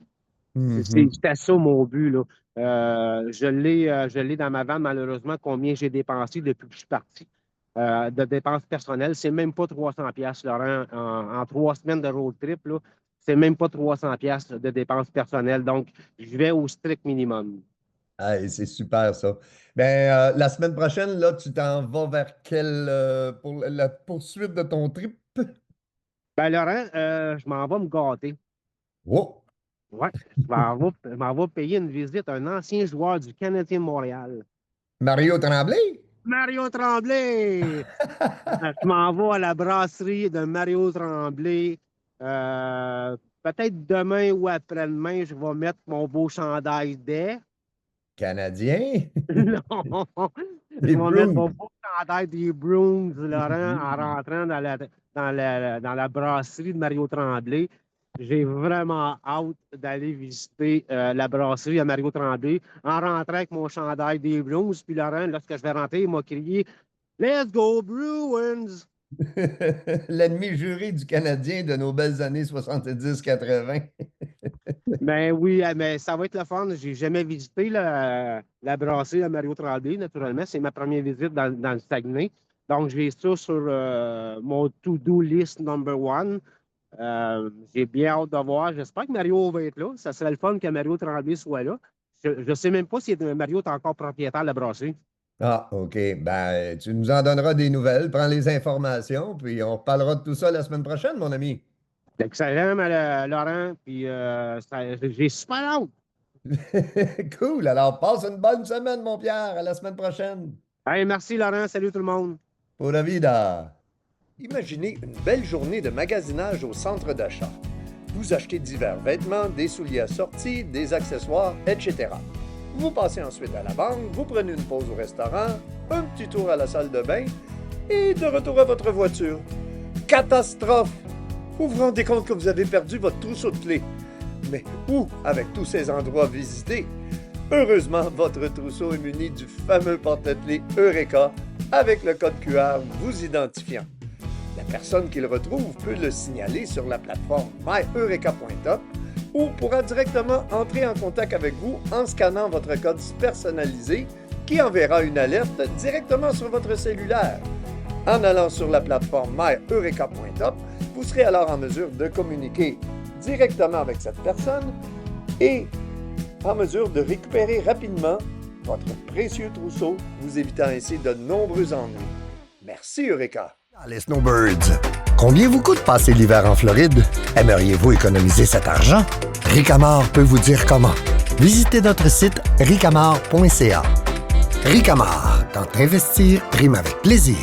Mhm. C'était ça mon but, là. Je l'ai dans ma vanne, malheureusement, combien j'ai dépensé depuis que je suis parti de dépenses personnelles. C'est même pas 300 pièces, Laurent, en 3 semaines de road trip, là. C'est même pas 300 pièces de dépenses personnelles. Donc, je vais au strict minimum. Ah, et c'est super ça. Ben, la semaine prochaine, là, tu t'en vas vers quelle pour la poursuite de ton trip? Ben, Laurent, je m'en vais me gâter. Oh! Ouais, je m'en vais payer une visite à un ancien joueur du Canadien de Montréal. Mario Tremblay? Mario Tremblay! Je m'en vais à la brasserie de Mario Tremblay. Peut-être demain ou après-demain, je vais mettre mon beau chandail d'air. Canadien? Non! Les Je vais mettre Bruins. mon beau chandail des Bruins, Laurent, en rentrant dans la brasserie de Mario Tremblay. J'ai vraiment hâte d'aller visiter la brasserie à Mario Tremblay en rentrant avec mon chandail des Bruins. Puis Laurent, lorsque je vais rentrer, il m'a crié Let's go Bruins! L'ennemi juré du Canadien de nos belles années 70-80. Ben oui, mais ça va être le fun. J'ai jamais visité la brasserie à Mario Tremblay, naturellement. C'est ma première visite dans le Saguenay. Donc, j'ai ça sur mon to-do list number one. J'ai bien hâte de voir. J'espère que Mario va être là. Ça serait le fun que Mario Tremblay soit là. Je ne sais même pas si Mario est encore propriétaire de la brasserie. Ah, OK. Ben, tu nous en donneras des nouvelles, prends les informations, puis on reparlera de tout ça la semaine prochaine, mon ami. Excellent, Laurent. Puis j'ai super hâte. Cool. Alors, passe une bonne semaine, mon Pierre. À la semaine prochaine. Hey, merci, Laurent. Salut tout le monde. Pura vida. Imaginez une belle journée de magasinage au centre d'achat. Vous achetez divers vêtements, des souliers assortis, des accessoires, etc. Vous passez ensuite à la banque, vous prenez une pause au restaurant, un petit tour à la salle de bain et de retour à votre voiture. Catastrophe! Vous vous rendez compte que vous avez perdu votre trousseau de clés. Mais où avec tous ces endroits visités? Heureusement, votre trousseau est muni du fameux porte-clés Eureka avec le code QR vous identifiant. La personne qui le retrouve peut le signaler sur la plateforme myeureka.top ou pourra directement entrer en contact avec vous en scannant votre code personnalisé qui enverra une alerte directement sur votre cellulaire. En allant sur la plateforme myeureka.top, vous serez alors en mesure de communiquer directement avec cette personne et en mesure de récupérer rapidement votre précieux trousseau, vous évitant ainsi de nombreux ennuis. Merci Eureka! Les Snowbirds, combien vous coûte passer l'hiver en Floride? Aimeriez-vous économiser cet argent? Ricamar peut vous dire comment. Visitez notre site ricamar.ca. Ricamar, quand investir rime avec plaisir.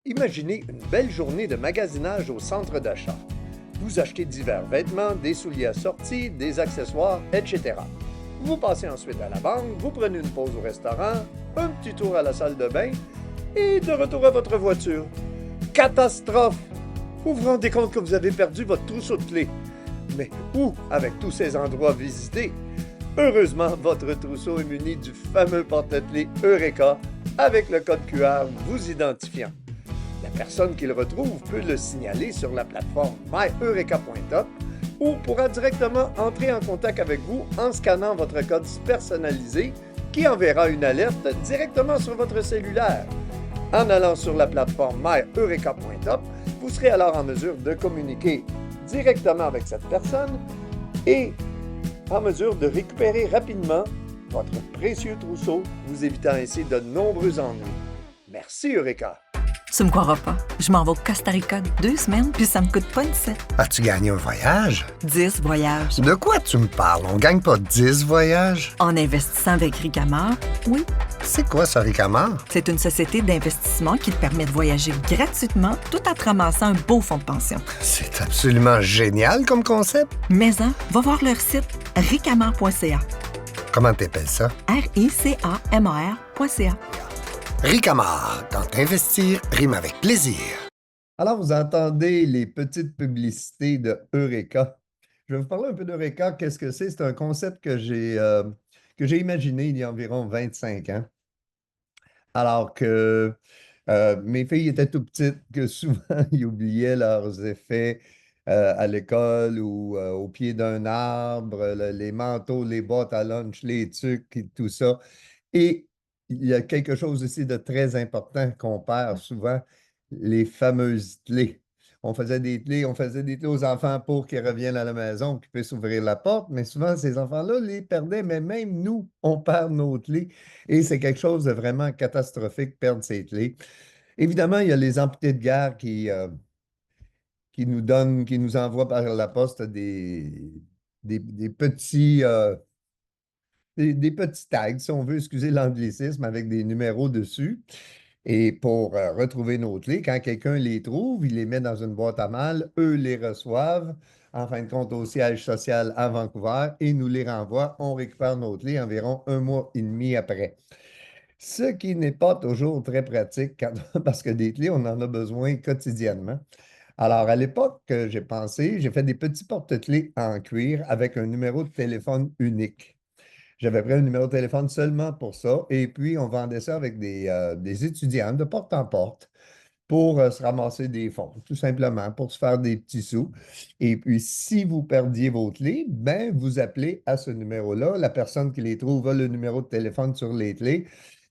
Imaginez une belle journée de magasinage au centre d'achat. Vous achetez divers vêtements, des souliers assortis, des accessoires, etc. Vous passez ensuite à la banque, vous prenez une pause au restaurant, un petit tour à la salle de bain et de retour à votre voiture. Catastrophe! Vous vous rendez compte que vous avez perdu votre trousseau de clés. Mais où avec tous ces endroits visités? Heureusement, votre trousseau est muni du fameux porte-clés Eureka avec le code QR vous identifiant. La personne qui le retrouve peut le signaler sur la plateforme myeureka.top ou pourra directement entrer en contact avec vous en scannant votre code personnalisé qui enverra une alerte directement sur votre cellulaire. En allant sur la plateforme myeureka.top, vous serez alors en mesure de communiquer directement avec cette personne et en mesure de récupérer rapidement votre précieux trousseau, vous évitant ainsi de nombreux ennuis. Merci Eureka! Tu me croiras pas, je m'en vais au Costa Rica 2 semaines, puis ça me coûte pas une scène. As-tu gagné un voyage? 10 voyages. De quoi tu me parles? On gagne pas 10 voyages? En investissant avec Ricamar, oui. C'est quoi ça, Ricamar? C'est une société d'investissement qui te permet de voyager gratuitement tout en te ramassant un beau fonds de pension. C'est absolument génial comme concept. Mais va voir leur site ricamar.ca. Comment t'appelles ça? RICAMAR.ca. Ricamar, quand investir rime avec plaisir. Alors, vous entendez les petites publicités de Eureka. Je vais vous parler un peu d'Eureka. Qu'est-ce que c'est? C'est un concept que j'ai imaginé il y a environ 25 ans. Alors que mes filles étaient tout petites, que souvent ils oubliaient leurs effets à l'école ou au pied d'un arbre, les manteaux, les boîtes à lunch, les tucs, et tout ça. Et il y a quelque chose aussi de très important qu'on perd souvent, les fameuses clés. On faisait des clés aux enfants pour qu'ils reviennent à la maison, qu'ils puissent ouvrir la porte, mais souvent, ces enfants-là les perdaient, mais même nous, on perd nos clés. Et c'est quelque chose de vraiment catastrophique, perdre ses clés. Évidemment, il y a les amputés de guerre qui nous envoient par la poste des petits... des petits tags, si on veut, excusez l'anglicisme, avec des numéros dessus. Et pour retrouver nos clés, quand quelqu'un les trouve, il les met dans une boîte à mal, eux les reçoivent, en fin de compte, au siège social à Vancouver et nous les renvoient. On récupère nos clés environ 1 mois et demi après. Ce qui n'est pas toujours très pratique parce que des clés, on en a besoin quotidiennement. Alors, à l'époque, j'ai fait des petits porte-clés en cuir avec un numéro de téléphone unique. J'avais pris un numéro de téléphone seulement pour ça. Et puis, on vendait ça avec des étudiants de porte en porte pour se ramasser des fonds, tout simplement, pour se faire des petits sous. Et puis, si vous perdiez vos clés, ben, vous appelez à ce numéro-là. La personne qui les trouve a le numéro de téléphone sur les clés.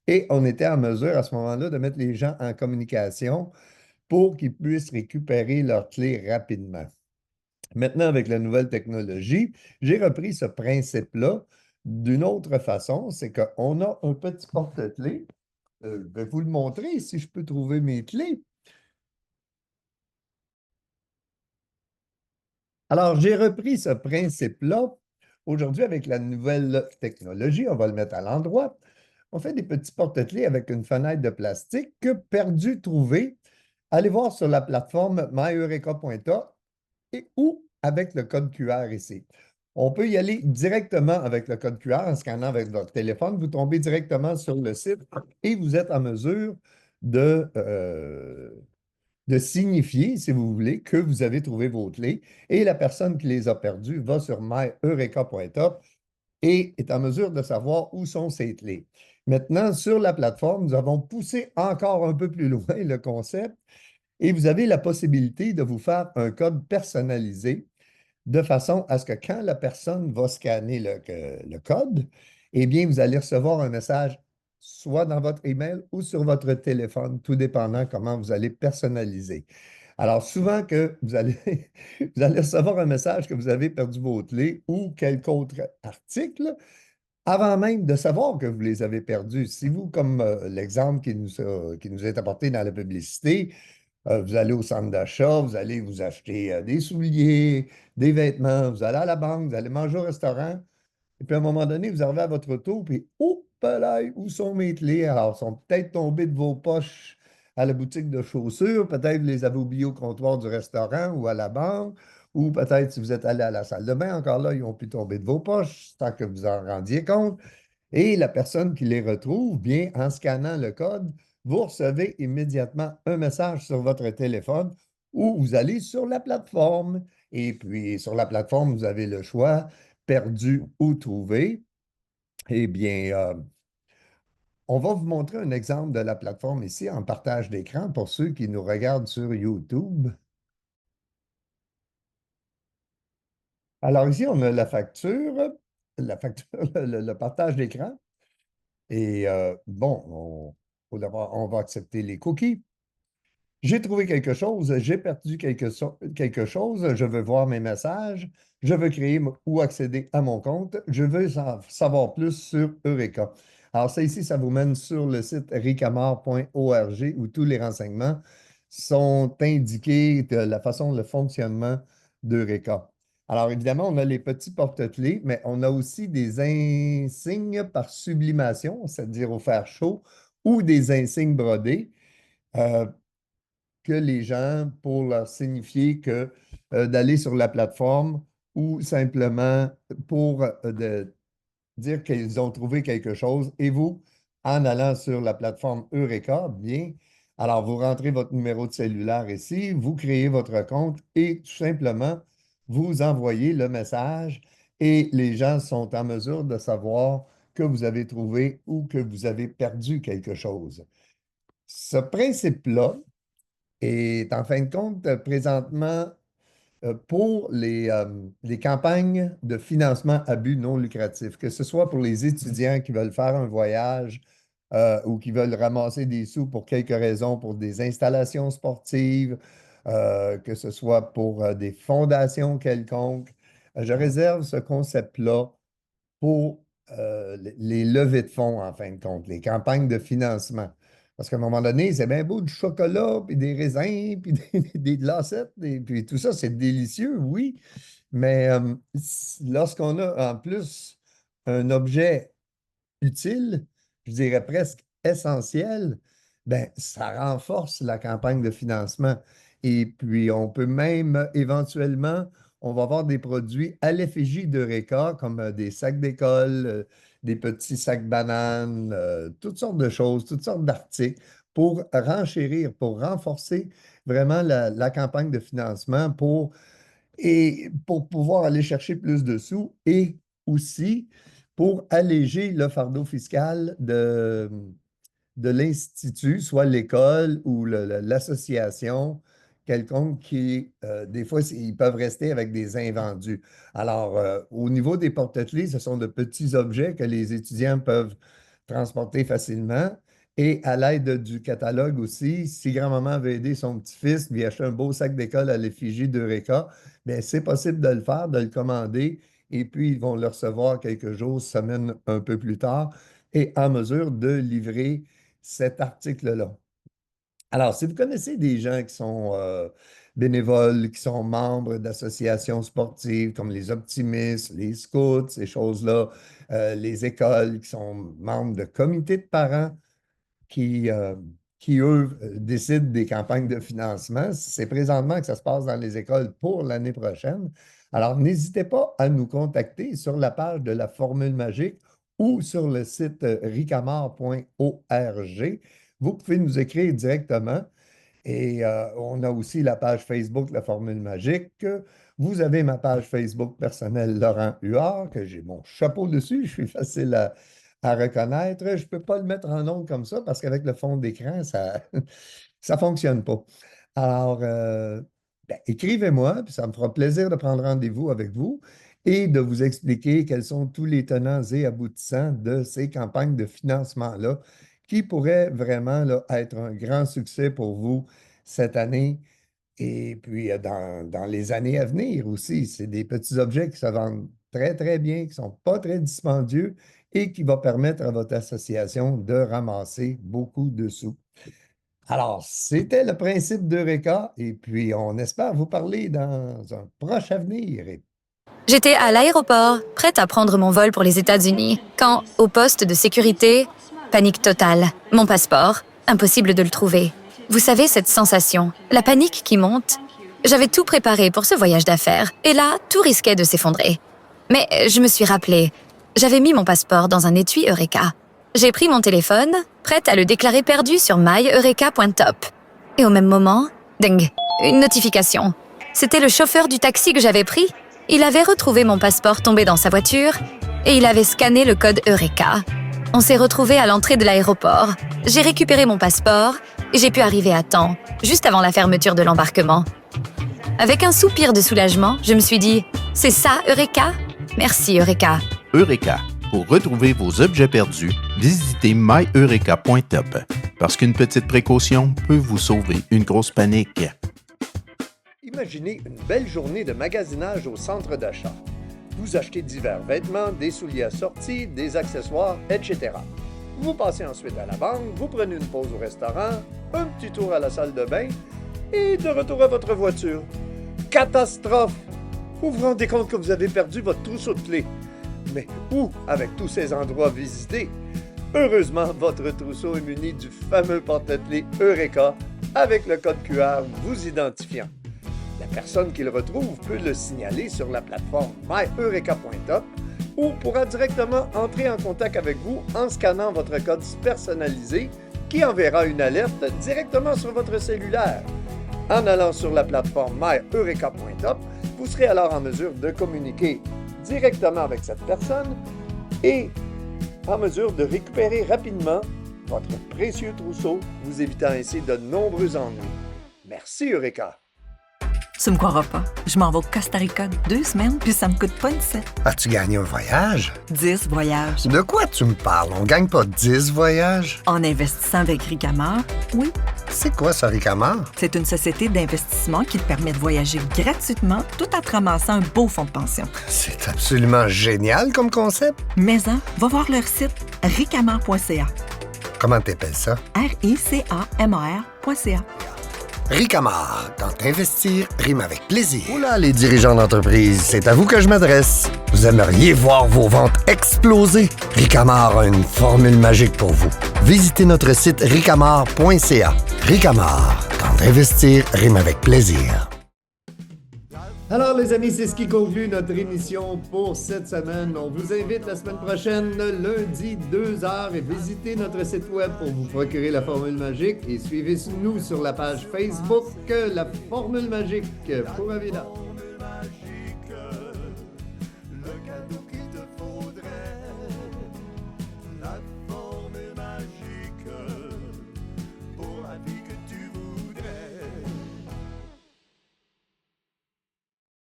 Et on était en mesure à ce moment-là de mettre les gens en communication pour qu'ils puissent récupérer leurs clés rapidement. Maintenant, avec la nouvelle technologie, j'ai repris ce principe-là d'une autre façon, c'est qu'on a un petit porte-clés. Je vais vous le montrer si je peux trouver mes clés. Alors, j'ai repris ce principe-là. Aujourd'hui, avec la nouvelle technologie, on va le mettre à l'endroit. On fait des petits porte-clés avec une fenêtre de plastique que perdu, trouvé. Allez voir sur la plateforme myeureka.top et ou avec le code QR ici. On peut y aller directement avec le code QR en scannant avec votre téléphone. Vous tombez directement sur le site et vous êtes en mesure de signifier, si vous voulez, que vous avez trouvé vos clés. Et la personne qui les a perdues va sur myeureka.top et est en mesure de savoir où sont ses clés. Maintenant, sur la plateforme, nous avons poussé encore un peu plus loin le concept et vous avez la possibilité de vous faire un code personnalisé de façon à ce que quand la personne va scanner le code, eh bien, vous allez recevoir un message soit dans votre email ou sur votre téléphone, tout dépendant comment vous allez personnaliser. Alors, souvent que vous allez, vous allez recevoir un message que vous avez perdu vos clés ou quelque autre article avant même de savoir que vous les avez perdus. Si vous, comme l'exemple qui nous est apporté dans la publicité, vous allez au centre d'achat, vous allez vous acheter des souliers, des vêtements, vous allez à la banque, vous allez manger au restaurant, et puis à un moment donné, vous arrivez à votre auto, puis là, où sont mes clés? Alors, elles sont peut-être tombées de vos poches à la boutique de chaussures, peut-être vous les avez oubliées au comptoir du restaurant ou à la banque, ou peut-être si vous êtes allé à la salle de bain, encore là, ils ont pu tomber de vos poches sans que vous en rendiez compte. Et la personne qui les retrouve, bien, en scannant le code, vous recevez immédiatement un message sur votre téléphone où vous allez sur la plateforme. Et puis, sur la plateforme, vous avez le choix perdu ou trouvé. Eh bien, on va vous montrer un exemple de la plateforme ici en partage d'écran pour ceux qui nous regardent sur YouTube. Alors ici, on a la facture, le partage d'écran. Et on va accepter les cookies. J'ai trouvé quelque chose, j'ai perdu quelque chose, je veux voir mes messages, je veux créer ou accéder à mon compte, je veux savoir plus sur Eureka. Alors, ça ici, ça vous mène sur le site ricamar.org où tous les renseignements sont indiqués de la façon, le fonctionnement d'Eureka. Alors, évidemment, on a les petits porte-clés, mais on a aussi des insignes par sublimation, c'est-à-dire au fer chaud, ou des insignes brodés. Que les gens, pour leur signifier que d'aller sur la plateforme ou simplement pour dire qu'ils ont trouvé quelque chose. Et vous, en allant sur la plateforme Eureka, bien, alors vous rentrez votre numéro de cellulaire ici, vous créez votre compte et tout simplement, vous envoyez le message et les gens sont en mesure de savoir que vous avez trouvé ou que vous avez perdu quelque chose. Ce principe-là, est en fin de compte présentement pour les campagnes de financement à but non lucratif, que ce soit pour les étudiants qui veulent faire un voyage ou qui veulent ramasser des sous pour quelques raisons, pour des installations sportives, que ce soit pour des fondations quelconques. Je réserve ce concept-là pour les levées de fonds, en fin de compte, les campagnes de financement. Parce qu'à un moment donné, c'est bien beau du chocolat, puis des raisins, puis des glacettes, puis tout ça, c'est délicieux, oui. Mais lorsqu'on a en plus un objet utile, je dirais presque essentiel, ben, ça renforce la campagne de financement. Et puis, on peut même éventuellement, on va avoir des produits à l'effigie d'Eureka, comme des sacs d'école, des petits sacs bananes, toutes sortes de choses, toutes sortes d'articles pour renchérir, pour renforcer vraiment la campagne de financement et pour pouvoir aller chercher plus de sous et aussi pour alléger le fardeau fiscal de l'institut, soit l'école ou l'association quelconque qui, des fois, ils peuvent rester avec des invendus. Alors, au niveau des porte-clés, ce sont de petits objets que les étudiants peuvent transporter facilement. Et à l'aide du catalogue aussi, si grand-maman veut aider son petit-fils, lui acheter un beau sac d'école à l'effigie d'Eureka, bien, c'est possible de le faire, de le commander, et puis ils vont le recevoir quelques jours, semaines un peu plus tard, et en mesure de livrer cet article-là. Alors, si vous connaissez des gens qui sont bénévoles, qui sont membres d'associations sportives comme les optimistes, les scouts, ces choses-là, les écoles qui sont membres de comités de parents qui eux, décident des campagnes de financement, c'est présentement que ça se passe dans les écoles pour l'année prochaine. Alors, n'hésitez pas à nous contacter sur la page de la Formule Magique ou sur le site ricamar.org. Vous pouvez nous écrire directement et on a aussi la page Facebook La Formule Magique. Vous avez ma page Facebook personnelle Laurent Huard, que j'ai mon chapeau dessus, je suis facile à reconnaître. Je ne peux pas le mettre en ondes comme ça parce qu'avec le fond d'écran, ça ne fonctionne pas. Alors, écrivez-moi, puis ça me fera plaisir de prendre rendez-vous avec vous et de vous expliquer quels sont tous les tenants et aboutissants de ces campagnes de financement-là qui pourraient vraiment là, être un grand succès pour vous cette année et puis dans les années à venir aussi. C'est des petits objets qui se vendent très, très bien, qui ne sont pas très dispendieux et qui vont permettre à votre association de ramasser beaucoup de sous. Alors, c'était le principe d'Eureka et puis on espère vous parler dans un proche avenir. J'étais à l'aéroport, prête à prendre mon vol pour les États-Unis, quand, au poste de sécurité, panique totale. Mon passeport, impossible de le trouver. Vous savez, cette sensation, la panique qui monte. J'avais tout préparé pour ce voyage d'affaires, et là, tout risquait de s'effondrer. Mais je me suis rappelé, j'avais mis mon passeport dans un étui Eureka. J'ai pris mon téléphone, prête à le déclarer perdu sur myeureka.top. Et au même moment, ding, une notification. C'était le chauffeur du taxi que j'avais pris. Il avait retrouvé mon passeport tombé dans sa voiture et il avait scanné le code Eureka. On s'est retrouvés à l'entrée de l'aéroport. J'ai récupéré mon passeport et j'ai pu arriver à temps, juste avant la fermeture de l'embarquement. Avec un soupir de soulagement, je me suis dit « C'est ça, Eureka ? Merci, Eureka !» Eureka, Pour retrouver vos objets perdus, visitez myeureka.top parce qu'une petite précaution peut vous sauver une grosse panique. Imaginez une belle journée de magasinage au centre d'achat. Vous achetez divers vêtements, des souliers assortis, des accessoires, etc. Vous passez ensuite à la banque, vous prenez une pause au restaurant, un petit tour à la salle de bain et de retour à votre voiture. Catastrophe! Vous vous rendez compte que vous avez perdu votre trousseau de clés. Mais où avec tous ces endroits visités? Heureusement, votre trousseau est muni du fameux porte-clés Eureka avec le code QR vous identifiant. La personne qui le retrouve peut le signaler sur la plateforme myeureka.top ou pourra directement entrer en contact avec vous en scannant votre code personnalisé qui enverra une alerte directement sur votre cellulaire. En allant sur la plateforme myeureka.top, vous serez alors en mesure de communiquer directement avec cette personne et en mesure de récupérer rapidement votre précieux trousseau, vous évitant ainsi de nombreux ennuis. Merci Eureka! Tu me croiras pas. Je m'en vais au Costa Rica 2 semaines, puis ça me coûte pas une scène. As-tu gagné un voyage? 10 voyages. De quoi tu me parles? On gagne pas 10 voyages? En investissant avec Ricamar, oui. C'est quoi ça, Ricamar? C'est une société d'investissement qui te permet de voyager gratuitement tout en te ramassant un beau fonds de pension. C'est absolument génial comme concept. Mais va voir leur site ricamar.ca. Comment t'appelles ça? RICAMAR.ca. Ricamar, quand investir rime avec plaisir. Oula, les dirigeants d'entreprise, c'est à vous que je m'adresse. Vous aimeriez voir vos ventes exploser? Ricamar a une formule magique pour vous. Visitez notre site ricamar.ca. Ricamar, quand investir rime avec plaisir. Alors les amis, c'est ce qui conclut notre émission pour cette semaine. On vous invite la semaine prochaine, lundi 2h, et visitez notre site web pour vous procurer la formule magique et suivez-nous sur la page Facebook La Formule Magique. Pura vida.